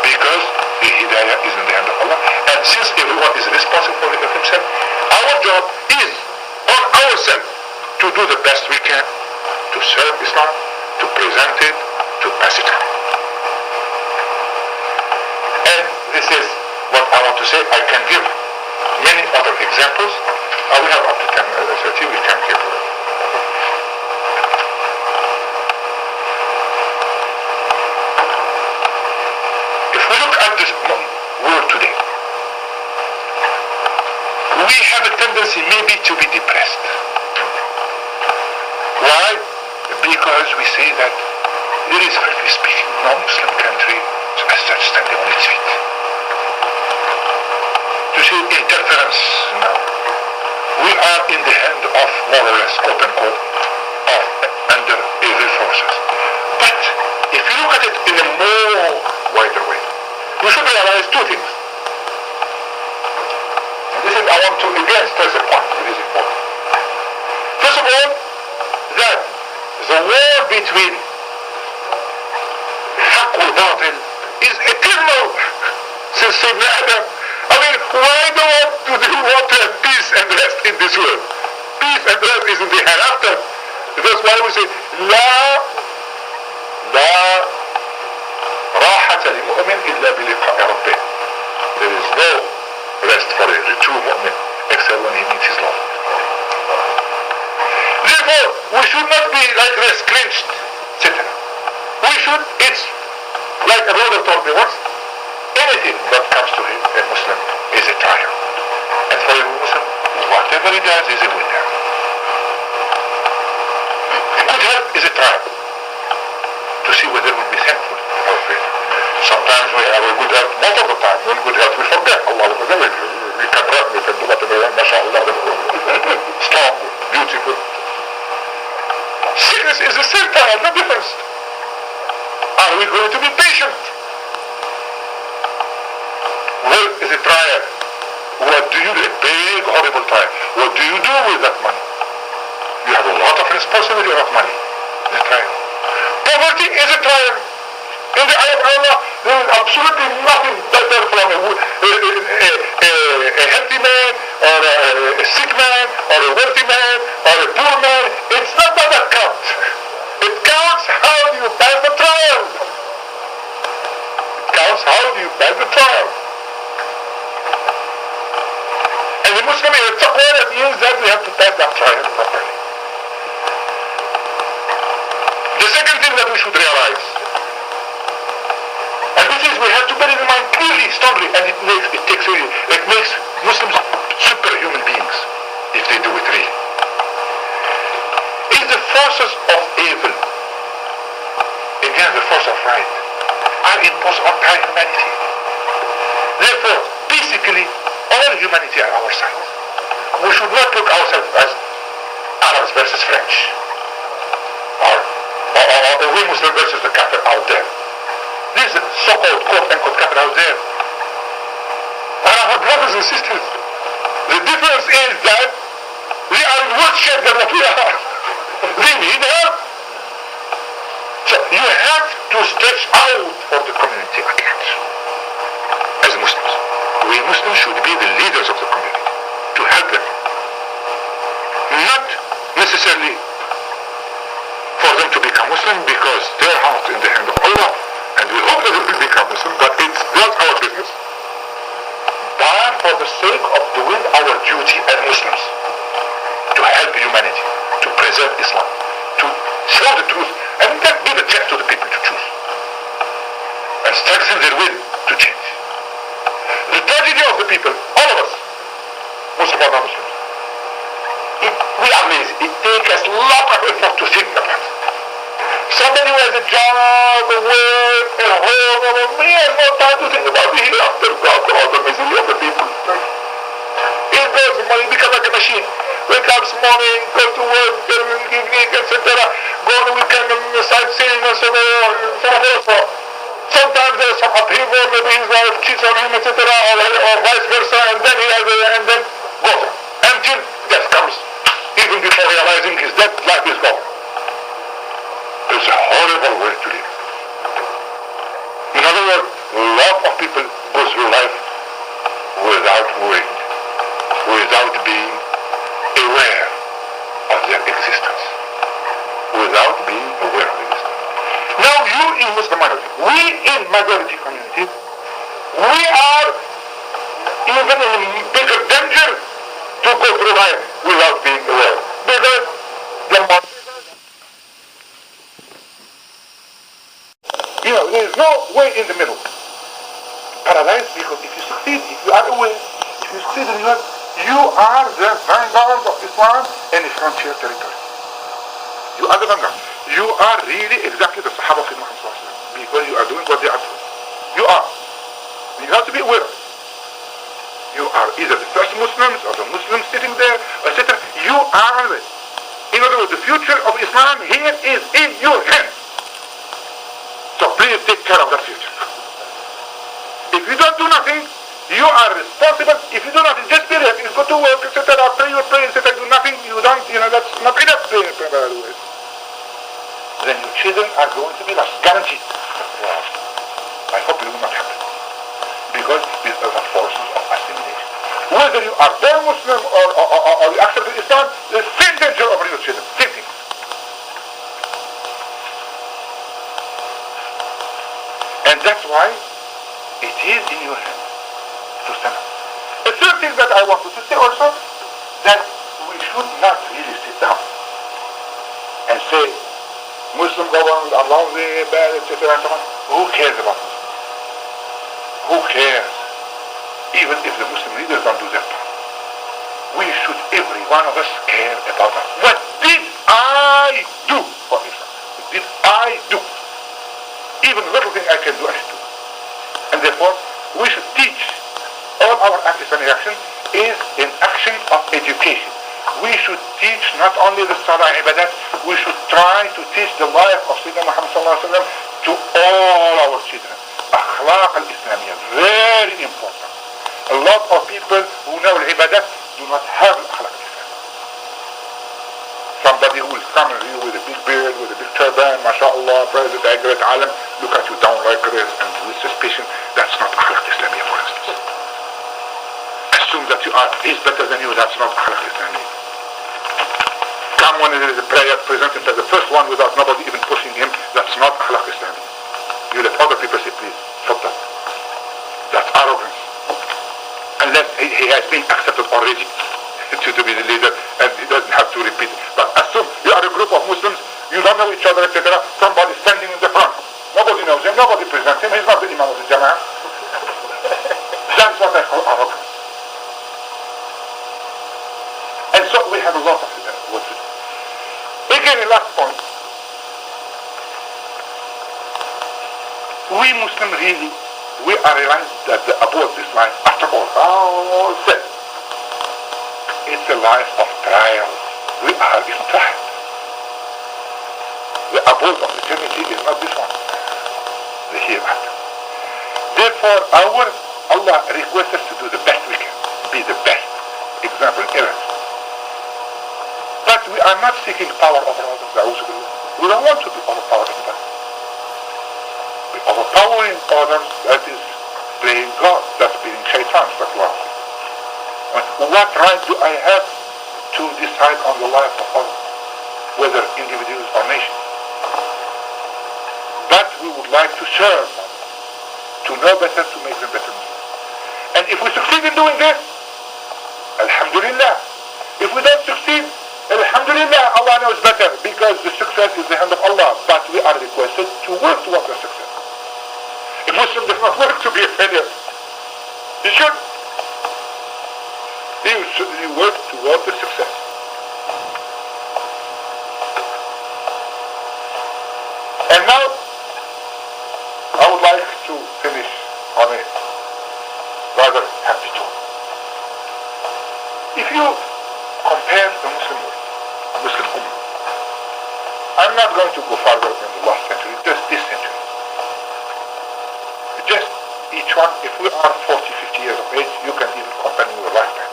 Speaker 2: Because the hidayah is in the hand of Allah. And since everyone is responsible for himself, our job is on ourselves to do the best we can to serve Islam, to present it, to pass it on. And this is what I want to say. I can give many other examples. We have up to 10:30, we can give. If we look at this world today, we have a tendency maybe to be depressed. Why? Because we say that there is, frankly speaking, no Muslim country as such standing on its feet. To see interference now. We are in the hand of, more or less, quote-unquote, under evil forces. But if you look at it in a more wider way, we should realize two things. And this is, I want to again stress a point that is important. First of all, that the war between haqq and batil is eternal since Sayyidina Adam. I mean, why do you want to have peace and rest in this world? Peace and rest is in the hereafter. That's why we say, لا راحة لمؤمن إلا بلقاء ربه. There is no rest for a true mu'min except when he meets his Lord. Therefore, we should not be like this, clenched, etc. We should, it's like a brother told me once, anything that comes to him, a Muslim, is a trial. And for a Muslim, whatever he does is a winner. Good health is a trial. To see whether we'll be thankful or faith. Sometimes we have a good health, most of the time. When good health, we forget Allah. We can run, we can do whatever we want, mashallah. Strong, beautiful. Sickness is the same trial, no difference. Are we going to be patient? Well, is a trial. What do you do? A big, horrible trial. What do you do with that money? You have a lot of responsibility of money. It's a trial. Poverty is a trial. In the eye of Allah, there is absolutely nothing better from a healthy man, or a sick man, or a wealthy man, or a poor man. It's not that counts. It counts how do you pass the trial. It counts how do you pass the trial. And the Muslim is a taqwa, that means that we have to pass that trial properly. The second thing that we should realize, and this is, we have to bear in mind clearly, strongly, and it makes Muslims superhuman beings if they do it really. Is the forces of evil against the force of right are imposed on entire humanity. Therefore, basically, all humanity are our side. We should not look ourselves as Arabs versus French, or we Muslims versus the kafir out there. There's a so-called quote-unquote kafir out there. And our brothers and sisters, the difference is that they are in worse shape than what we are. They need help. So you have to stretch out for the community at large. As Muslims, we Muslims should be the leaders of the community, to help them. Not necessarily for them to become Muslim because their heart in the hand of Allah, and we hope that they will become Muslim, but it's not our business. But for the sake of doing our duty as Muslims, to help humanity, to preserve Islam, to show the truth, and not give a chance to the people to choose, and strengthen their will to change. The tragedy of the people, all of us, Muslim or non-Muslims, we are lazy. It takes us a lot of effort to think about it. Somebody who has a job, a work, a home, me has no time to think about the hereafter, God, all the misery of the people. It goes, the money becomes like a machine. Wake up this morning, go to work, evening, etc. Go on the weekend and sightseeing and so on. Sometimes there's some upheaval, maybe his wife cheats on him, etc. or vice versa, and then he has and then goes on. Until death comes. Even before realizing his death, life is gone. It's a horrible way to live. In other words, a lot of people go through life without worrying, without being aware of their existence, without being aware of existence. Now you in Muslim minority, we in majority community, we are even in bigger danger to go through life without being aware. Because there is no way in the middle. Paradise, because if you succeed, if you are aware, if you succeed in your, you are the vanguard of Islam in a frontier territory. You are the vanguard. You are really exactly the Sahaba of Muhammad, because you are doing what they are doing. You are. You have to be aware. You are either the first Muslims or the Muslims sitting there, etc. You are it. In other words, the future of Islam here is in your hands. So please take care of that future. If you don't do nothing, you are responsible. If you do nothing, just period, you go to work, etc., pray your prayers, etc., do nothing, you don't, that's not enough prayer, by the way. Then your children are going to be lost, guaranteed. I hope it will not happen. Because these are the forces of assimilation. Whether you are born Muslim or you accept Islam, the same danger over your children, same thing. And that's why it is in your hands to stand up. The third thing that I want to say also, that we should not really sit down and say, Muslim government, Allah, bad, etc. and so on. Who cares about Muslims? Who cares? Even if the Muslim leaders don't do their part. We should, every one of us, care about us. What did I do for Islam? What did I do? Even little thing I can do, I should do. And therefore, we should teach all our anti-Islamic action is an action of education. We should teach not only the Salah Ibadat, we should try to teach the life of Sayyidina Muhammad sallallahu alaihi wasallam to all our children. Akhlaq al-Islamiyya, very important. A lot of people who know al-Ibadat do not have akhlaq al-Islamiyya. Somebody who will come here with a big beard, with a big turban, mashallah, President, a great alim, look at you down like this and with suspicion. That's not akhlaq al-Islamiyya, for instance. Assume that he's better than you, that's not akhlaq al-Islamiyya. Come when there is a prayer, present him as the first one without nobody even pushing him, that's not akhlaq al-Islamiyya. You let other people say, please, stop that. That's arrogance. Unless he has been accepted already to be the leader and he doesn't have to repeat it. But assume you are a group of Muslims, you don't know each other, etc. Somebody standing in the front. Nobody knows him, nobody presents him, he's not the Imam of the Jama'ah. That's what I call arrogance. And so we have a lot of what to do. Again, the last point. We Muslims really, we are realized that the abode of this life, after all said, it's a life of trial. We are in trial. The abode of eternity is not this one, the hereafter. Therefore, Allah requests us to do the best we can, be the best example in errors. But we are not seeking power over others. We don't want to be overpowered anybody. Overpowering others, that is playing God, that's being shaitan, that's what. What right do I have to decide on the life of others, whether individuals or nations? But we would like to serve them, to know better, to make them better. And if we succeed in doing this, alhamdulillah. If we don't succeed, alhamdulillah, Allah knows better, because the success is the hand of Allah, but we are requested to work towards the success. A Muslim does not work to be a failure. He should. He work towards the success. And now, I would like to finish on a rather happy tone. If you compare the Muslim world, Muslim Ummah, I'm not going to go farther than the last century, just this century. Just each one, if we are 40, 50 years of age, you can even compare your lifetime.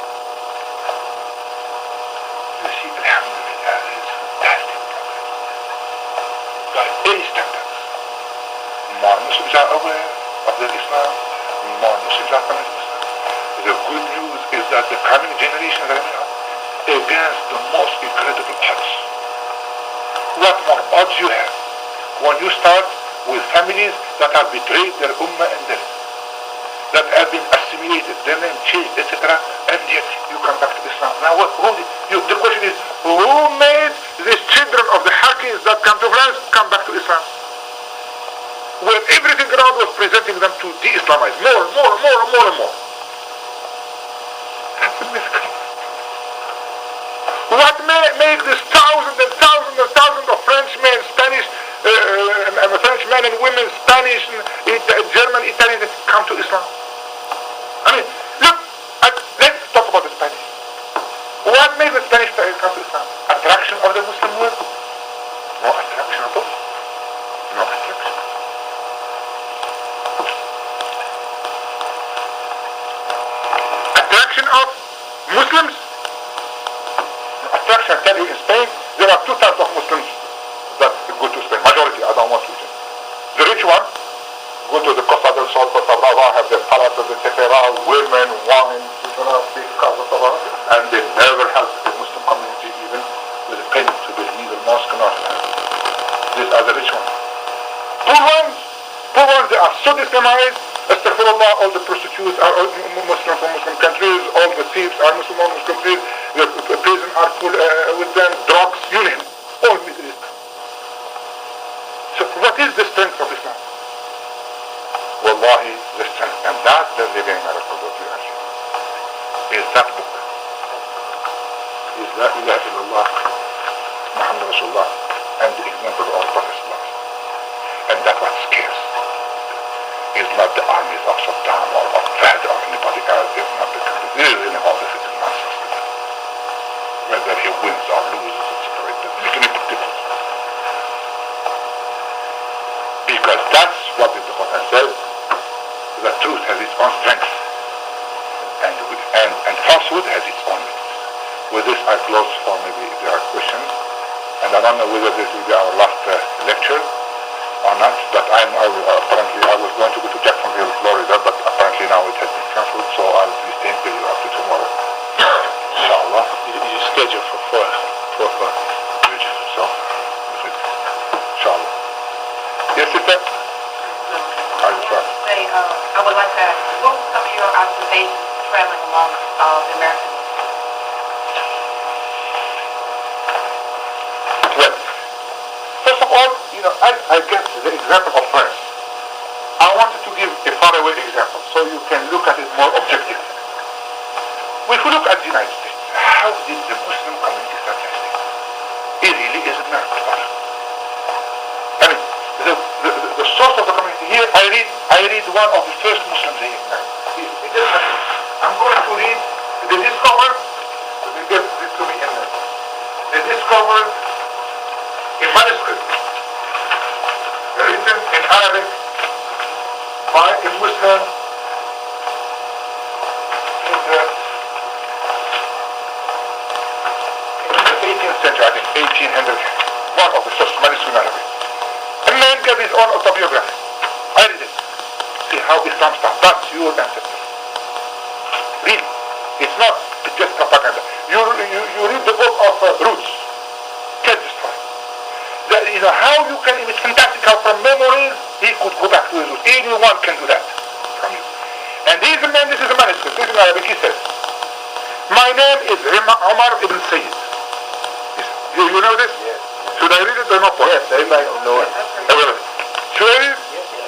Speaker 2: You see, alhamdulillah, it is fantastic progress. By any standards. More Muslims are aware of their Islam, more Muslims are coming to Islam. The good news is that the coming generations are against the most incredible odds. What more odds you have when you start with families that have betrayed their ummah and their that have been assimilated, their name changed, etc. And yet you come back to Islam. Now the question is, who made these children of the Hakis that come to France come back to Islam? When everything around was presenting them to de-Islamize more and more. That's a miracle. What made these thousands and thousands and thousands of Frenchmen, Spanish, Frenchmen and women, Spanish, German, Italian, come to Islam? I mean, look, let's talk about the Spanish. What made the Spanish come to Islam? Attraction of the Muslim world? No attraction at all. No attraction. Attraction of Muslims? Attraction, I tell you, in Spain, there are two types of Muslims that go to Spain. Majority, I don't want to say. The rich one, go to the Costa del Sol, Costa Brava, have their palaces, etc., women, wine, big cars, and they never help the Muslim community even with a penny to build neither mosque nor these are the rich ones. Poor ones, they are so Islamized. Astaghfirullah, all the prostitutes are Muslim from Muslim countries, all the thieves are Muslim from Muslim countries, the prison are full with them, drugs, you name it, all Middle East. So what is the strength of Islam? Wallahi, the strength, and that's the living miracle that we are seeing, is that book. Is La ilaha illallah, Muhammad Rasulullah, and the example of our Prophet. And that's what scares. It's not the armies of Saddam or of Fahd or anybody else. It's not the country. This is in all the city nonsense. Where whether he wins or loses, etc. It doesn't make any difference. Because that's what the Quran says. The truth has its own strength, and falsehood has its own limits. With this, I close for maybe if there are questions. And I don't know whether this will be our last lecture or not, but apparently I was going to go to Jacksonville, Florida, but apparently now it has been cancelled, so I'll be staying till up to tomorrow. Inshallah.
Speaker 1: You scheduled for 4 o'clock.
Speaker 2: Good. So, inshallah. Yes, sister?
Speaker 3: I would like to ask, what were some of your observations traveling among the Americans?
Speaker 2: Well, first of all, I get the example of France. I wanted to give a faraway example so you can look at it more objectively. If we look at the United States, how did the Muslim community start existing? It really is a miracle. I mean, the source of the community here, I read one of the first Muslims here. It just happened. I'm going to read, they discovered, they gave this to me in there. They discovered a manuscript written in Arabic by a Muslim in the 18th century, I think 1800, one of the first manuscripts in Arabic. A man gave his own autobiography. I read it. See how Islam starts. That's your ancestor. Read. It's not just propaganda. You read the book of Roots. Get this story. How you can, it's fantastic how from memories he could go back to his roots. Anyone can do that from you. And he's a man, this is a manuscript. This is in Arabic. He says, my name is Omar ibn Sayyid. You know this?
Speaker 1: Yes.
Speaker 2: Should I read it or not?
Speaker 1: Yes, everybody know it.
Speaker 2: Should I read it?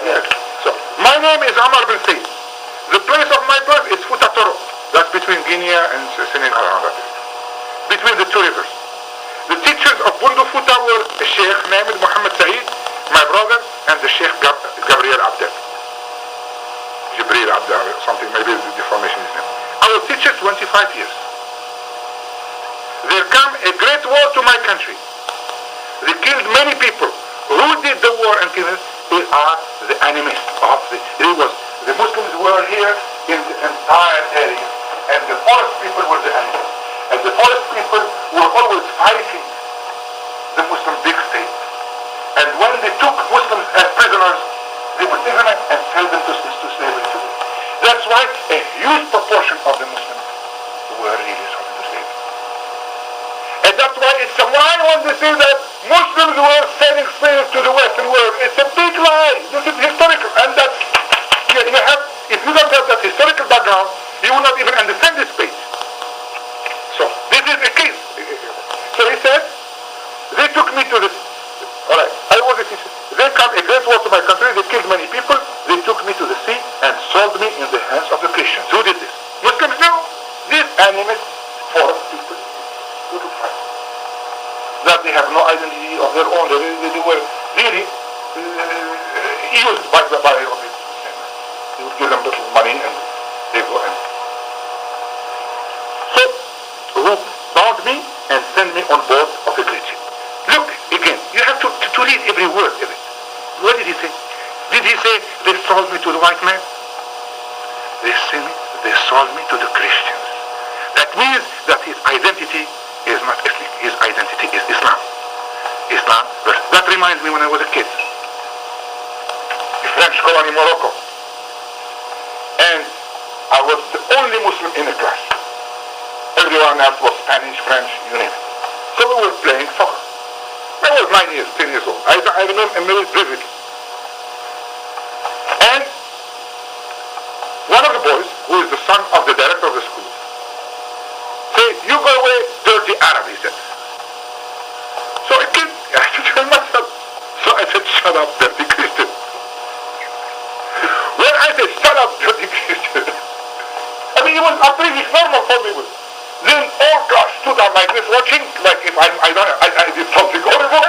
Speaker 1: Yes.
Speaker 2: So, my name is Omar ibn Sayyid. The place of my birth is Futatoro. That's between Guinea and Senegal. Between the two rivers. The teachers of Bundu Futa were the Sheikh named Muhammad Saeed, my brother, and the Sheikh Gabriel Abdel. Jibril Abdel, something, maybe the deformation is name. I was teacher 25 years. There came a great war to my country. They killed many people. Who did the war and killed? They are the enemies of the Muslims were here in the entire area, and the forest people were the enemies. And the forest people were always fighting the Muslim big state. And when they took Muslims as prisoners, they would take them and sell them to slavery today. That's why a huge proportion of the Muslims were really sold into slavery. And that's why it's a lie when they say that Muslims were selling slaves to the Western world. It's a big lie. This is historical. And that's, if you don't have that historical background, you will not even understand this page. So, this is a case. So he said, they took me to this. Alright, I was a teacher. They come a great war to my country, they killed many people, they took me to the sea and sold me in the hands of the Christians. Who did this? Muslims? No. These animals, forest people, who do fight. That they have no identity of their own. They were really used by the Europeans. They would give them little money and they go in. So, who bound me and sent me on board of a great ship. Look, again, you have to read every word of it. What did he say? Did he say, they sold me to the white man? They sold me to the Christians. That means that his identity is not ethnic. His identity is Islam. Islam. That reminds me when I was a kid. The French colony Morocco. And I was the only Muslim in the class. Everyone else was Spanish, French, you name it. So we were playing soccer. I was 9 years, 10 years old. I remember vividly. And one of the boys, who is the son of the director of the school, said, you go away, dirty Arab, he said. So I said, I had to tell myself. So I said, shut up, dirty Christian. When I said, shut up, dirty Christian, I mean, it was absolutely normal for me. Then all class stood up like this watching, like if I did something horrible.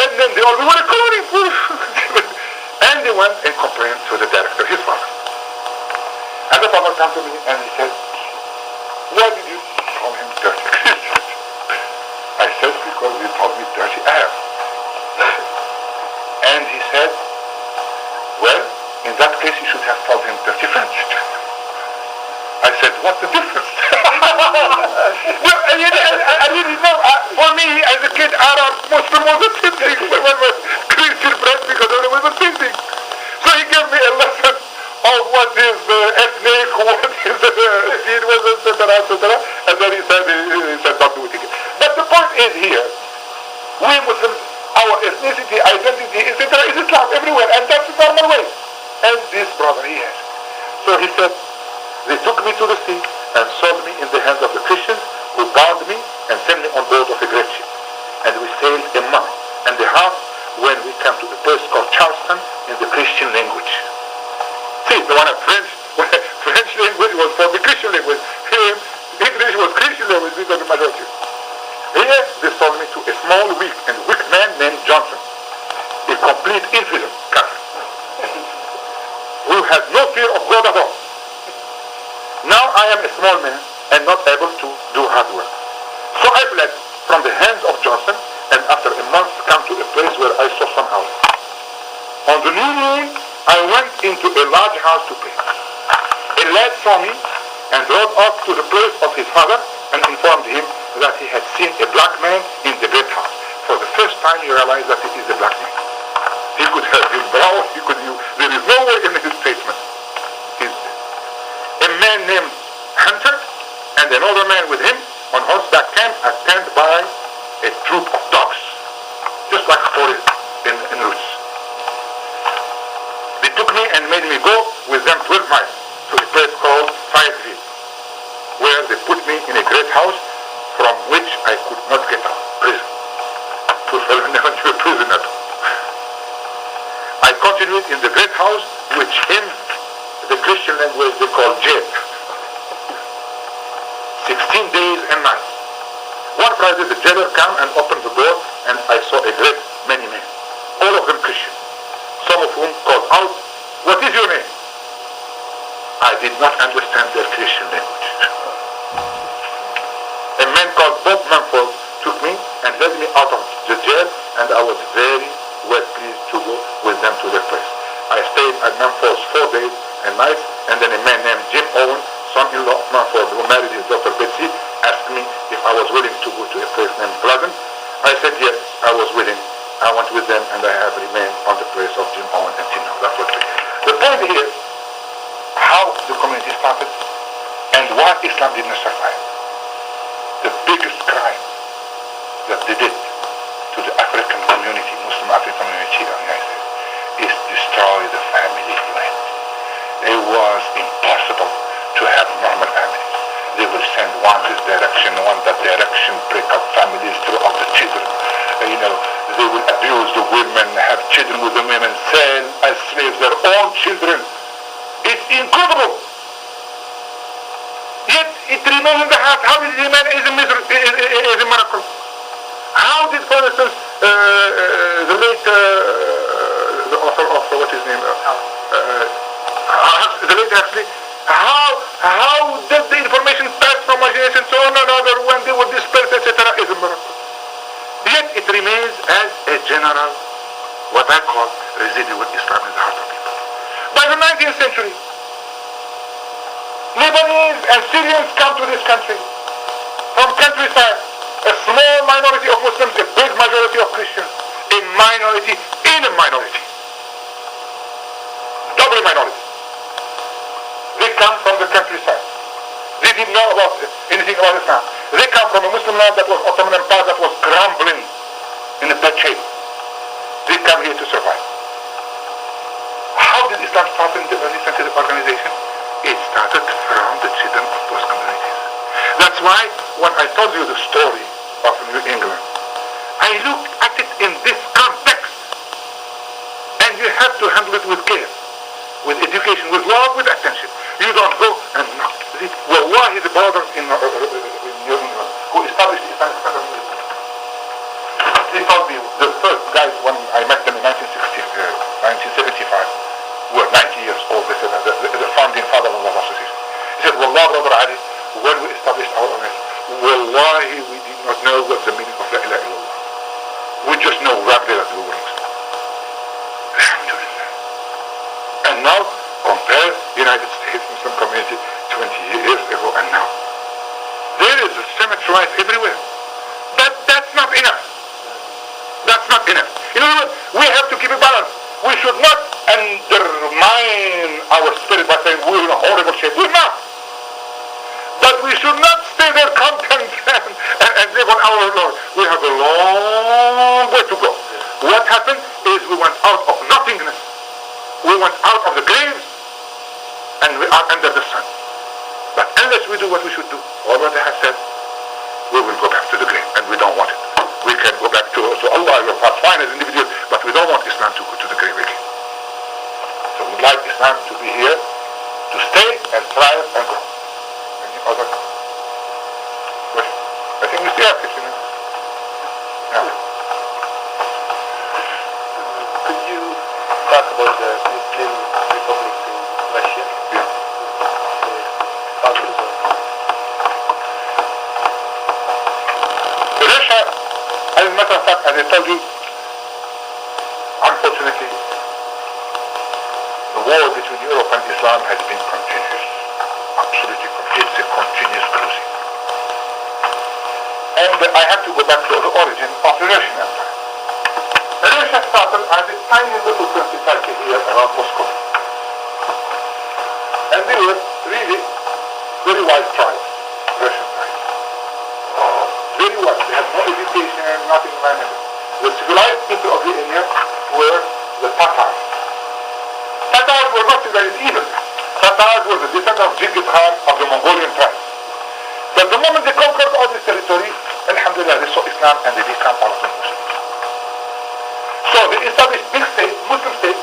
Speaker 2: And then they all, we were a colony. And they went and complained to the director, his father. And the father came to me and he said, why did you call him dirty Christian? what's the difference? No, I really know. For me, as a kid, Arab, Muslim was the same thing. Christian, French, because it was the same thing. So he gave me a lesson of what is ethnic, what is etc., etc. And then he said, don't do it again. But the point is here, we Muslims, our ethnicity, identity, etc. is Islam everywhere, and that's the normal way. And this brother, he has. So he said, they took me to the sea and sold me in the hands of the Christians, who bound me and sent me on board of a great ship. And we sailed a month and a half when we came to a place called Charleston in the Christian language. See, the one of French language was for the Christian language. Here, English was Christian language because the majority. Here, they sold me to a small, weak man named Johnson, a complete infidel Catholic, who had no fear of God at all. Now I am a small man and not able to do hard work. So I fled from the hands of Johnson, and after a month came to a place where I saw some houses. On the new moon, I went into a large house to pray. A lad saw me and rode off to the place of his father and informed him that he had seen a black man in the great house. For the first time he realized that it is a black man. He could have been brown, there is no way in his statement. A man named Hunter and another man with him on horseback came attended by a troop of dogs, just like a forest in roots. They took me and made me go with them 12 miles to a place called Fayetteville, where they put me in a great house from which I could not get out. Prison. To a prisoner. I continued in the great house, which in the Christian language they call jail. 16 days and nights. One Friday the jailer came and opened the door, and I saw a great many men, all of them Christian, some of whom called out, "What is your name?" I did not understand their Christian language. A man called Bob Mumford took me and led me out of the jail, and I was very well pleased to go with them to their place. I stayed at Mumford's 4 days and nights, and then a man named Jim Owen, son-in-law of Mumford, who married his daughter Betsy, asked me if I was willing to go to a place named Pleasant. I said yes, I was willing. I went with them, and I have remained on the place of Jim Owen until now. That's what we. The point here, how the community started and why Islam did not survive. The biggest crime that they did to the African community, Muslim African community in the United States, is destroy the family unit. It was impossible to have normal families. They will send one this direction, one that direction, break up families throughout the children. They will abuse the women, have children with the women, sell as slaves their own children. It's incredible. Yet it remains in the heart. How did it remain? Is a miracle. How did, for instance, the late, the author of, what is his name? The late Huxley, how did the information pass from one generation to another when they were dispersed, etc. is a miracle. Yet it remains as a general, what I call residual Islam in the heart of people. By the 19th century, Lebanese and Syrians come to this country from countryside. A small minority of Muslims, a big majority of Christians. A minority in a minority. Double minority. They come from the countryside. They didn't know about anything about Islam. They come from a Muslim land that was Ottoman Empire that was crumbling in a bad shape. They come here to survive. How did Islam start in the early scientific organization? It started from the children of those communities. That's why when I told you the story of New England, I looked at it in this context. And you have to handle it with care, with education, with love, with attention. You don't go and knock. Wallahi, the brothers in New England who established the Islamic Academy, they told me, the first guys when I met them in 1975 were 90 years old. They said, the founding father of the association. He said, Wallah, Brother Ali, when we established our organization, Wallahi, we did not know what the meaning of La ilaha illallah. We just know rapidly that we were Muslim. Alhamdulillah. And now, compare United States Muslim community 20 years ago and cemetery rights everywhere. But that's not enough. That's not enough. You know what? We have to keep a balance. We should not undermine our spirit by saying we're in a horrible shape. We're not. But we should not stay there content and live on our Lord. We have a long way to go. What happened is we went out of nothingness. We went out of the graves and we are under the sun. But unless we do what we should do, all what I have said, we will go back to the grave, and we don't want it. We can go back to Allah, your past fine as individuals, but we don't want Islam to go to the grave again. So we'd like Islam to be here, to stay and thrive and grow. Any other question? I think we still have 15 minutes. Yeah.
Speaker 4: Could you talk about the Muslim republics in Russia?
Speaker 2: Yeah. Russia, as a matter of fact, as I told you, unfortunately, the war between Europe and Islam has been continuous. Absolutely continuous. It's a continuous cruising. And I have to go back to the origin of the Russian Empire. Russia started as a tiny little principality here around Moscow. And they were really very wide tribes, Russian tribes. Very wide. They had no education, nothing like that. The civilized people of the area were the Tatars. Tatars were not civilized either. Tatars were the descendants of Genghis Khan of the Mongolian tribes. But the moment they conquered all this territory, alhamdulillah, they saw Islam and they became all of them Muslims. So they established big states, Muslim states,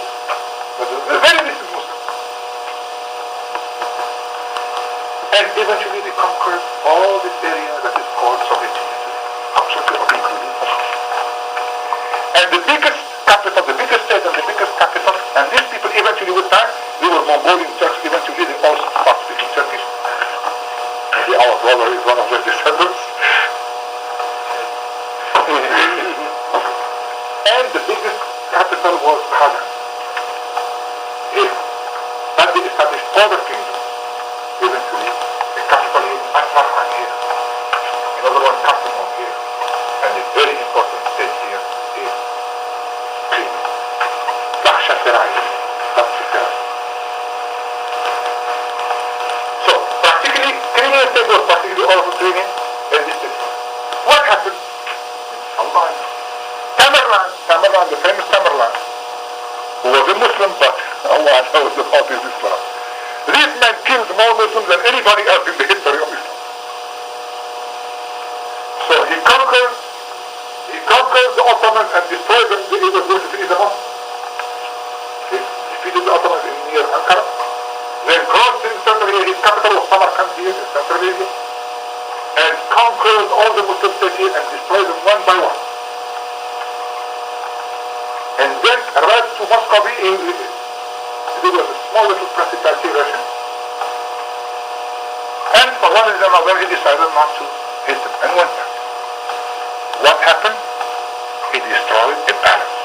Speaker 2: but the very least is Muslim. And eventually they conquered all this area that is called Soviet Union. Absolutely including Moscow. And the biggest capital, the biggest state and the biggest capital, and these people eventually with time, they were Mongolian Turks, eventually they also start speaking Turkish. Maybe our brother is one of their descendants. And the biggest capital was Kazan. Here. And they established other kingdoms. Eventually, the capital is Astrakhan here. Another one capital here. And a very important state here is Crimea. Bakhshaserai. So, practically, Crimean state was practically all of Ukrainian and this state. What happened? Albania. Tamerlan, the famous Tamerlan, who was a Muslim, but Allah knows about his Islam. This man killed more Muslims than anybody else in the history of Islam. So he conquered the Ottomans and destroyed them. He was going to finish them off. He defeated the Ottomans in near Ankara. Then crossed in Central Asia, his capital was Samarkand here in Central Asia, and conquered all the Muslim states here and destroyed them one by one. And then arrived to Moscow. There was a small little principality Russian. And for one reason or another, he decided not to hit them and went back. What happened? He destroyed a balance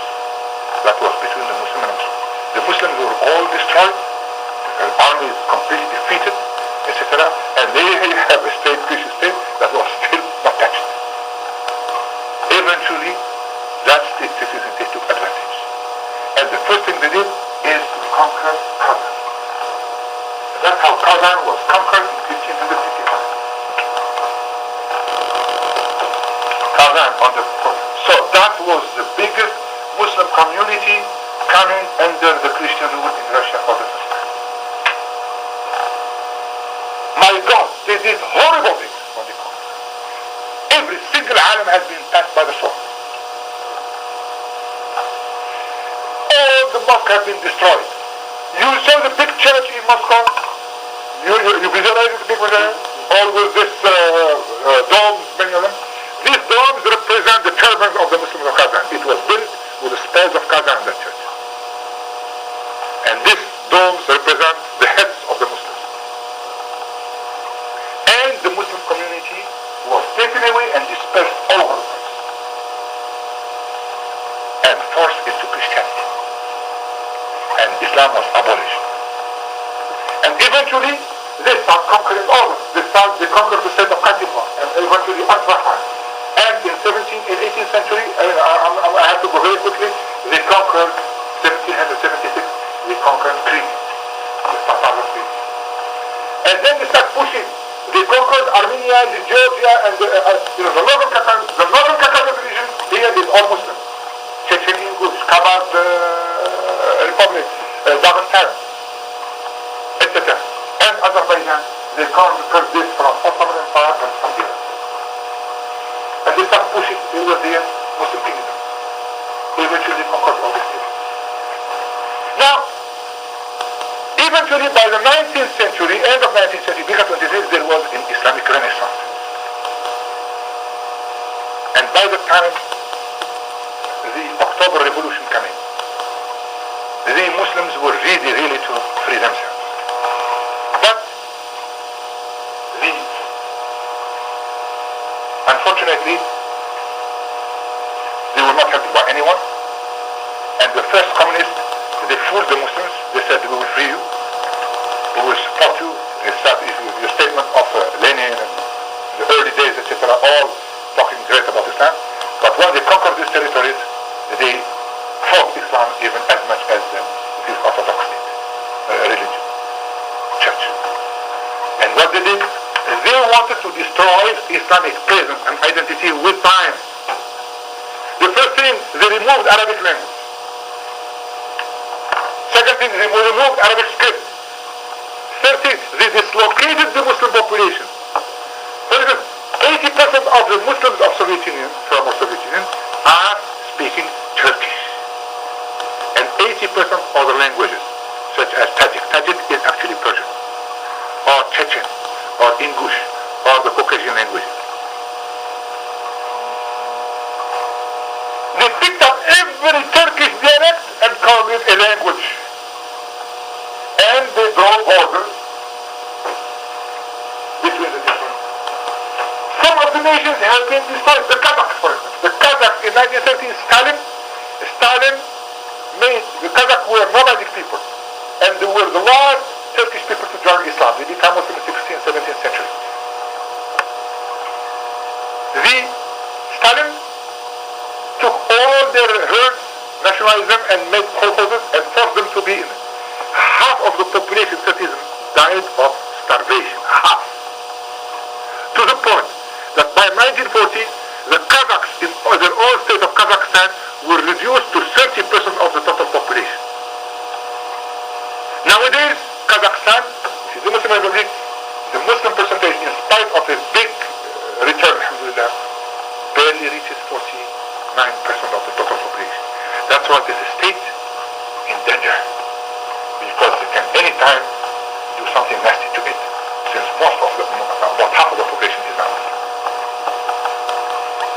Speaker 2: that was between the Muslim and Muslim. The Muslims were all destroyed, the army is completely defeated, etc. And they have a state, Christian state, that was still not touched. Eventually, that state citizen took advantage. And the first thing they did is to conquer Kazan. And that's how Kazan was conquered in 1555. Kazan on the front. So that was the biggest Muslim community coming under the Christian rule in Russia for the first time. My God, they did horrible things when they conquered. Every single alim has been passed by the sword. All the mosques have been destroyed. You saw the big church in Moscow? You visualize the big one? All with this domes, many of them. These domes represent the turbans of the Muslims of Kazan. It was built with the spoils of Kazan, that church. And these domes represent the heads of the Muslims. And the Muslim community was taken away and dispersed all over the place. And forced into Christianity. And Islam was abolished. And eventually, they start conquering all of this. south, they conquered the state of Qatima and eventually Asfahan. And in 18th century, I have to go very quickly, they conquered 1776, they conquered Crete, the Tatars of Crete. And then they start pushing. They conquered Armenia, Georgia, and the northern Caucasus region. Here is all Muslim. Chechen Ingush, Kabard Republic, Dagestan, etc. And Azerbaijan. They conquered this from Ottoman Empire and from Iran. And they start pushing over their Muslim kingdom. Eventually they conquered all these areas. Now, eventually by the 19th century, end of 19th century, because 26, there was an Islamic Renaissance. And by the time the October Revolution came in, the Muslims were really to free themselves. But unfortunately, they were not helped by anyone. And the first communists, they fooled the Muslims. They said, we will free you. We will support you. Your statement of Lenin and the early days, etc., all talking great about Islam. But when they conquered these territories, they fought Islam even as much as the Orthodox religion, church. And what they did, they wanted to destroy Islamic presence and identity with time. The first thing, they removed Arabic language. Second thing, they removed Arabic script. Third thing, they dislocated the Muslim population. For instance, 80% of the Muslims of Soviet Union, former Soviet Union, are speaking Turkish. And 80% other languages, such as Tajik. Tajik is actually Persian, or Chechen, or Ingush, or the Caucasian languages. They picked up every Turkish dialect and called it a language. And they draw borders between the different. Some of the nations have been destroyed. The Kazakhs, for instance. The Kazakhs in 1913, Stalin made, the Kazakhs were nomadic people. And they were the last Turkish people to join Islam. They became Muslim in the 16th, 17th century. Stalin took all their herds, nationalized them, and made colhozes and forced them to be in. Half of the population citizens died of starvation. Half. To the point that by 1940, the Kazakhs in their own state of Kazakhstan were reduced to 30% of the total population. Nowadays, Kazakhstan, which is the Muslim Republic, the Muslim percentage, in spite of a big return, alhamdulillah, barely reaches 49% of the total population. That's why this state in danger, because they can anytime do something nasty to it, since most of the, about half of the population is not Muslim.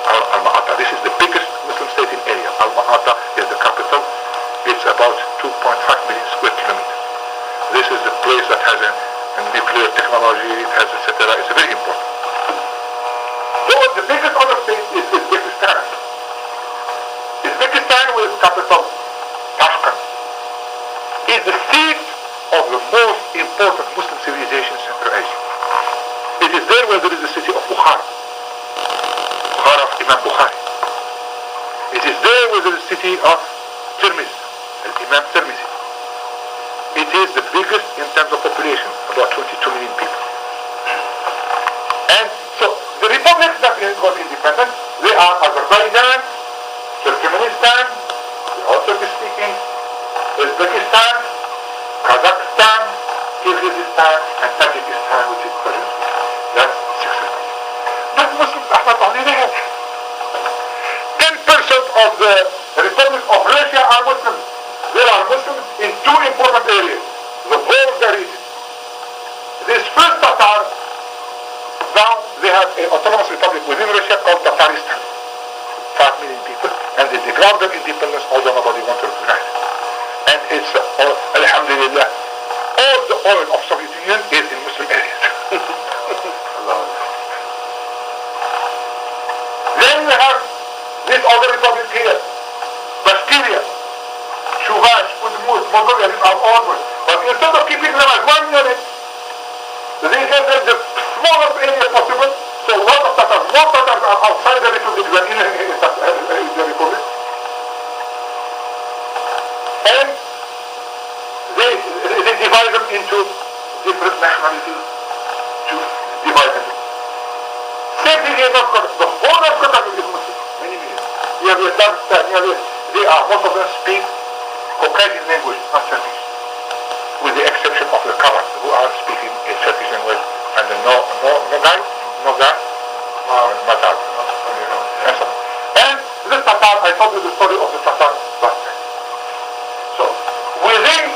Speaker 2: Al-Ma'ata, this is the biggest Muslim state in area. Al-Ma'ata is the capital. It's about 2.5 million square kilometers. This is the place that has a nuclear technology, it has etc. It's very important. The biggest other state is Uzbekistan. Uzbekistan with capital Tashkent is the seat of the most important Muslim civilization in Central Asia. It is there where there is the city of Bukhara. Bukhara of Imam Bukhari. It is there where there is the city of Tirmiz, Imam Tirmizi. It is the biggest in terms of population, about 22 million people. And so the republics that got independent, they are Azerbaijan, Turkmenistan, they are Turkish speaking, Uzbekistan, Kazakhstan, Kyrgyzstan, and Tajikistan, which is Persian speaking. That's 6 But Muslims are only there. 10% of the Republic of Russia are Muslims. There are Muslims in 2 important areas. The Volga region. This first Tatar, now they have an autonomous republic within Russia called Tataristan. 5 million people, and they declared their independence, although nobody wants to recognize it. And it's, alhamdulillah, all the oil of Soviet Union is in Muslim areas. Then we have this other republic here, Bashkiria, Shugash, Udmurt, Mongolia, these are all Muslims. But instead of keeping them as one unit, they have the smaller divide them into different nationalities, to divide them. Same thing in North Korea. The whole of Korea is Muslim. Many millions. You have Islamic, they are, most of them speak Caucasian language, not Turkish. With the exception of the Kurds, who are speaking a Turkish language, and the no guy, Matar. And this Tatar, I told you the story of the Tatar last time. So, within,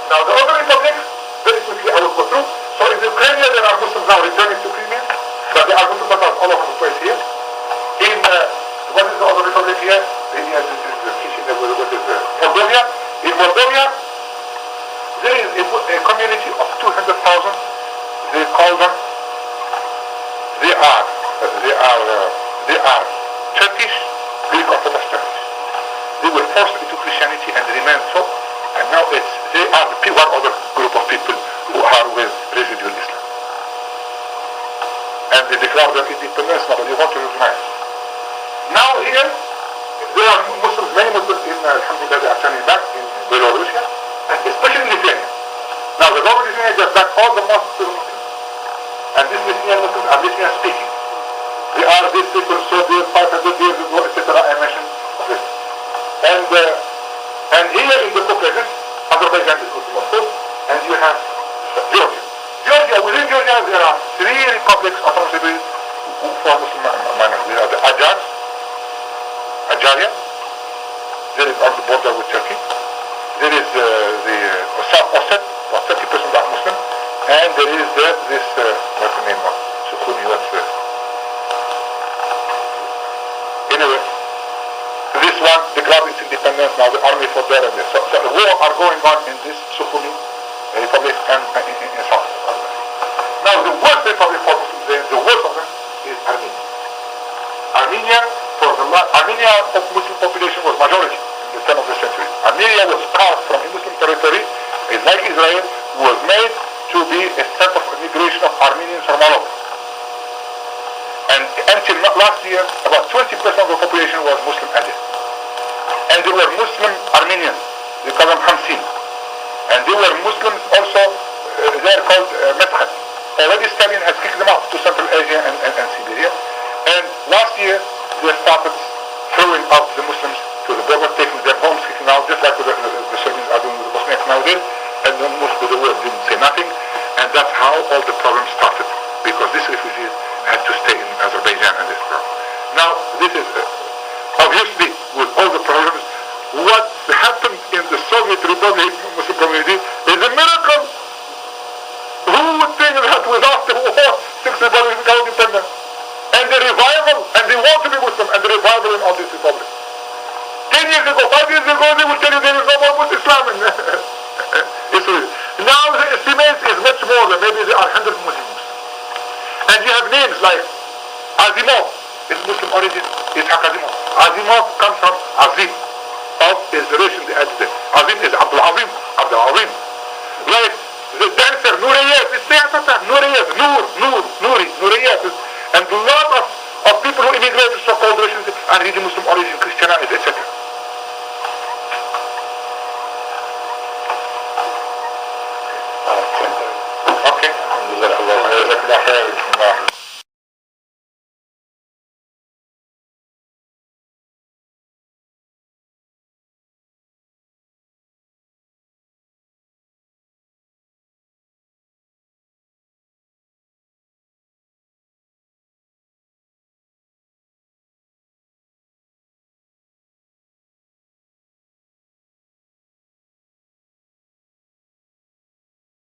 Speaker 2: now the other republics, very quickly I will go through. So in Ukraine there are Muslims now returning to Crimea, but there are Muslim Tatars all over the place here. In, what is the other republic here? Moldova. In Moldova, there is a community of 200,000. They call them, they are Turkish, Greek Orthodox Turkish. They were forced into Christianity and remain so, and now they are the one other group of people who are with residual Islam. And they declare their independence, nobody wants to recognize. Now here, there are Muslims, many Muslims in, alhamdulillah, they are turning back in Belarus, and especially in Lithuania. Now the government of Lithuania just back all the mosques to the Muslims. And these Lithuanian Muslims are Lithuanian speaking. They are these people, so they 500 years ago, etc. I mentioned of this. And here in the Caucasus, Azerbaijan is Muslim, of course, and you have Georgia. Within Georgia, there are 3 republics, autonomous republics, for Muslim minorities. There are the Ajaria, there is on the border with Turkey. There is the South Osset, about 30% are Muslim, and there is this, what's the name of Sukhumi, anyway, this one declared its independence, now the army for there and there. So the war are going on in this Sukhumi republic and in South Africa. Now the worst republic for Muslims there, the worst of them is Armenia. Armenia of Muslim population was majority in the turn of the century. Armenia was carved from a Muslim territory, it's like Israel, was made to be a center of immigration of Armenians from all over. And until last year, about 20% of the population was Muslim added. And they were Muslim Armenians, they call them Hamsin. And they were Muslims also, they are called Medkhat. Already Stalin has kicked them out to Central Asia and Siberia. And last year, they started throwing out the Muslims to the border, taking their homes, kicking out, just like the Serbians are doing with the Bosniaks nowadays. And most of the world didn't say nothing. And that's how all the problems started. Because these refugees had to stay in Azerbaijan and this problem. Now, this is, obviously, with all the problems, what happened in the Soviet Republic Muslim community is a miracle. Who would think that without the war, 6 republics become independent? And the revival, and they want to be Muslim, and the revival in all these republics. 10 years ago, 5 years ago, they will tell you there is no more Islam in Israel. Now the estimate is much more than maybe there are 100 Muslims. And you have names like Azimov, is Muslim origin, Ishaq Azimov. Azimov comes from Azim, of is the relation they added there. Azim is Abdul Azim. Like the dancer, Nuriyat, it's Nuriyat, Nuriyat. And a lot of people who immigrated to so-called relations are really Muslim origin, Christianity, etc. Okay.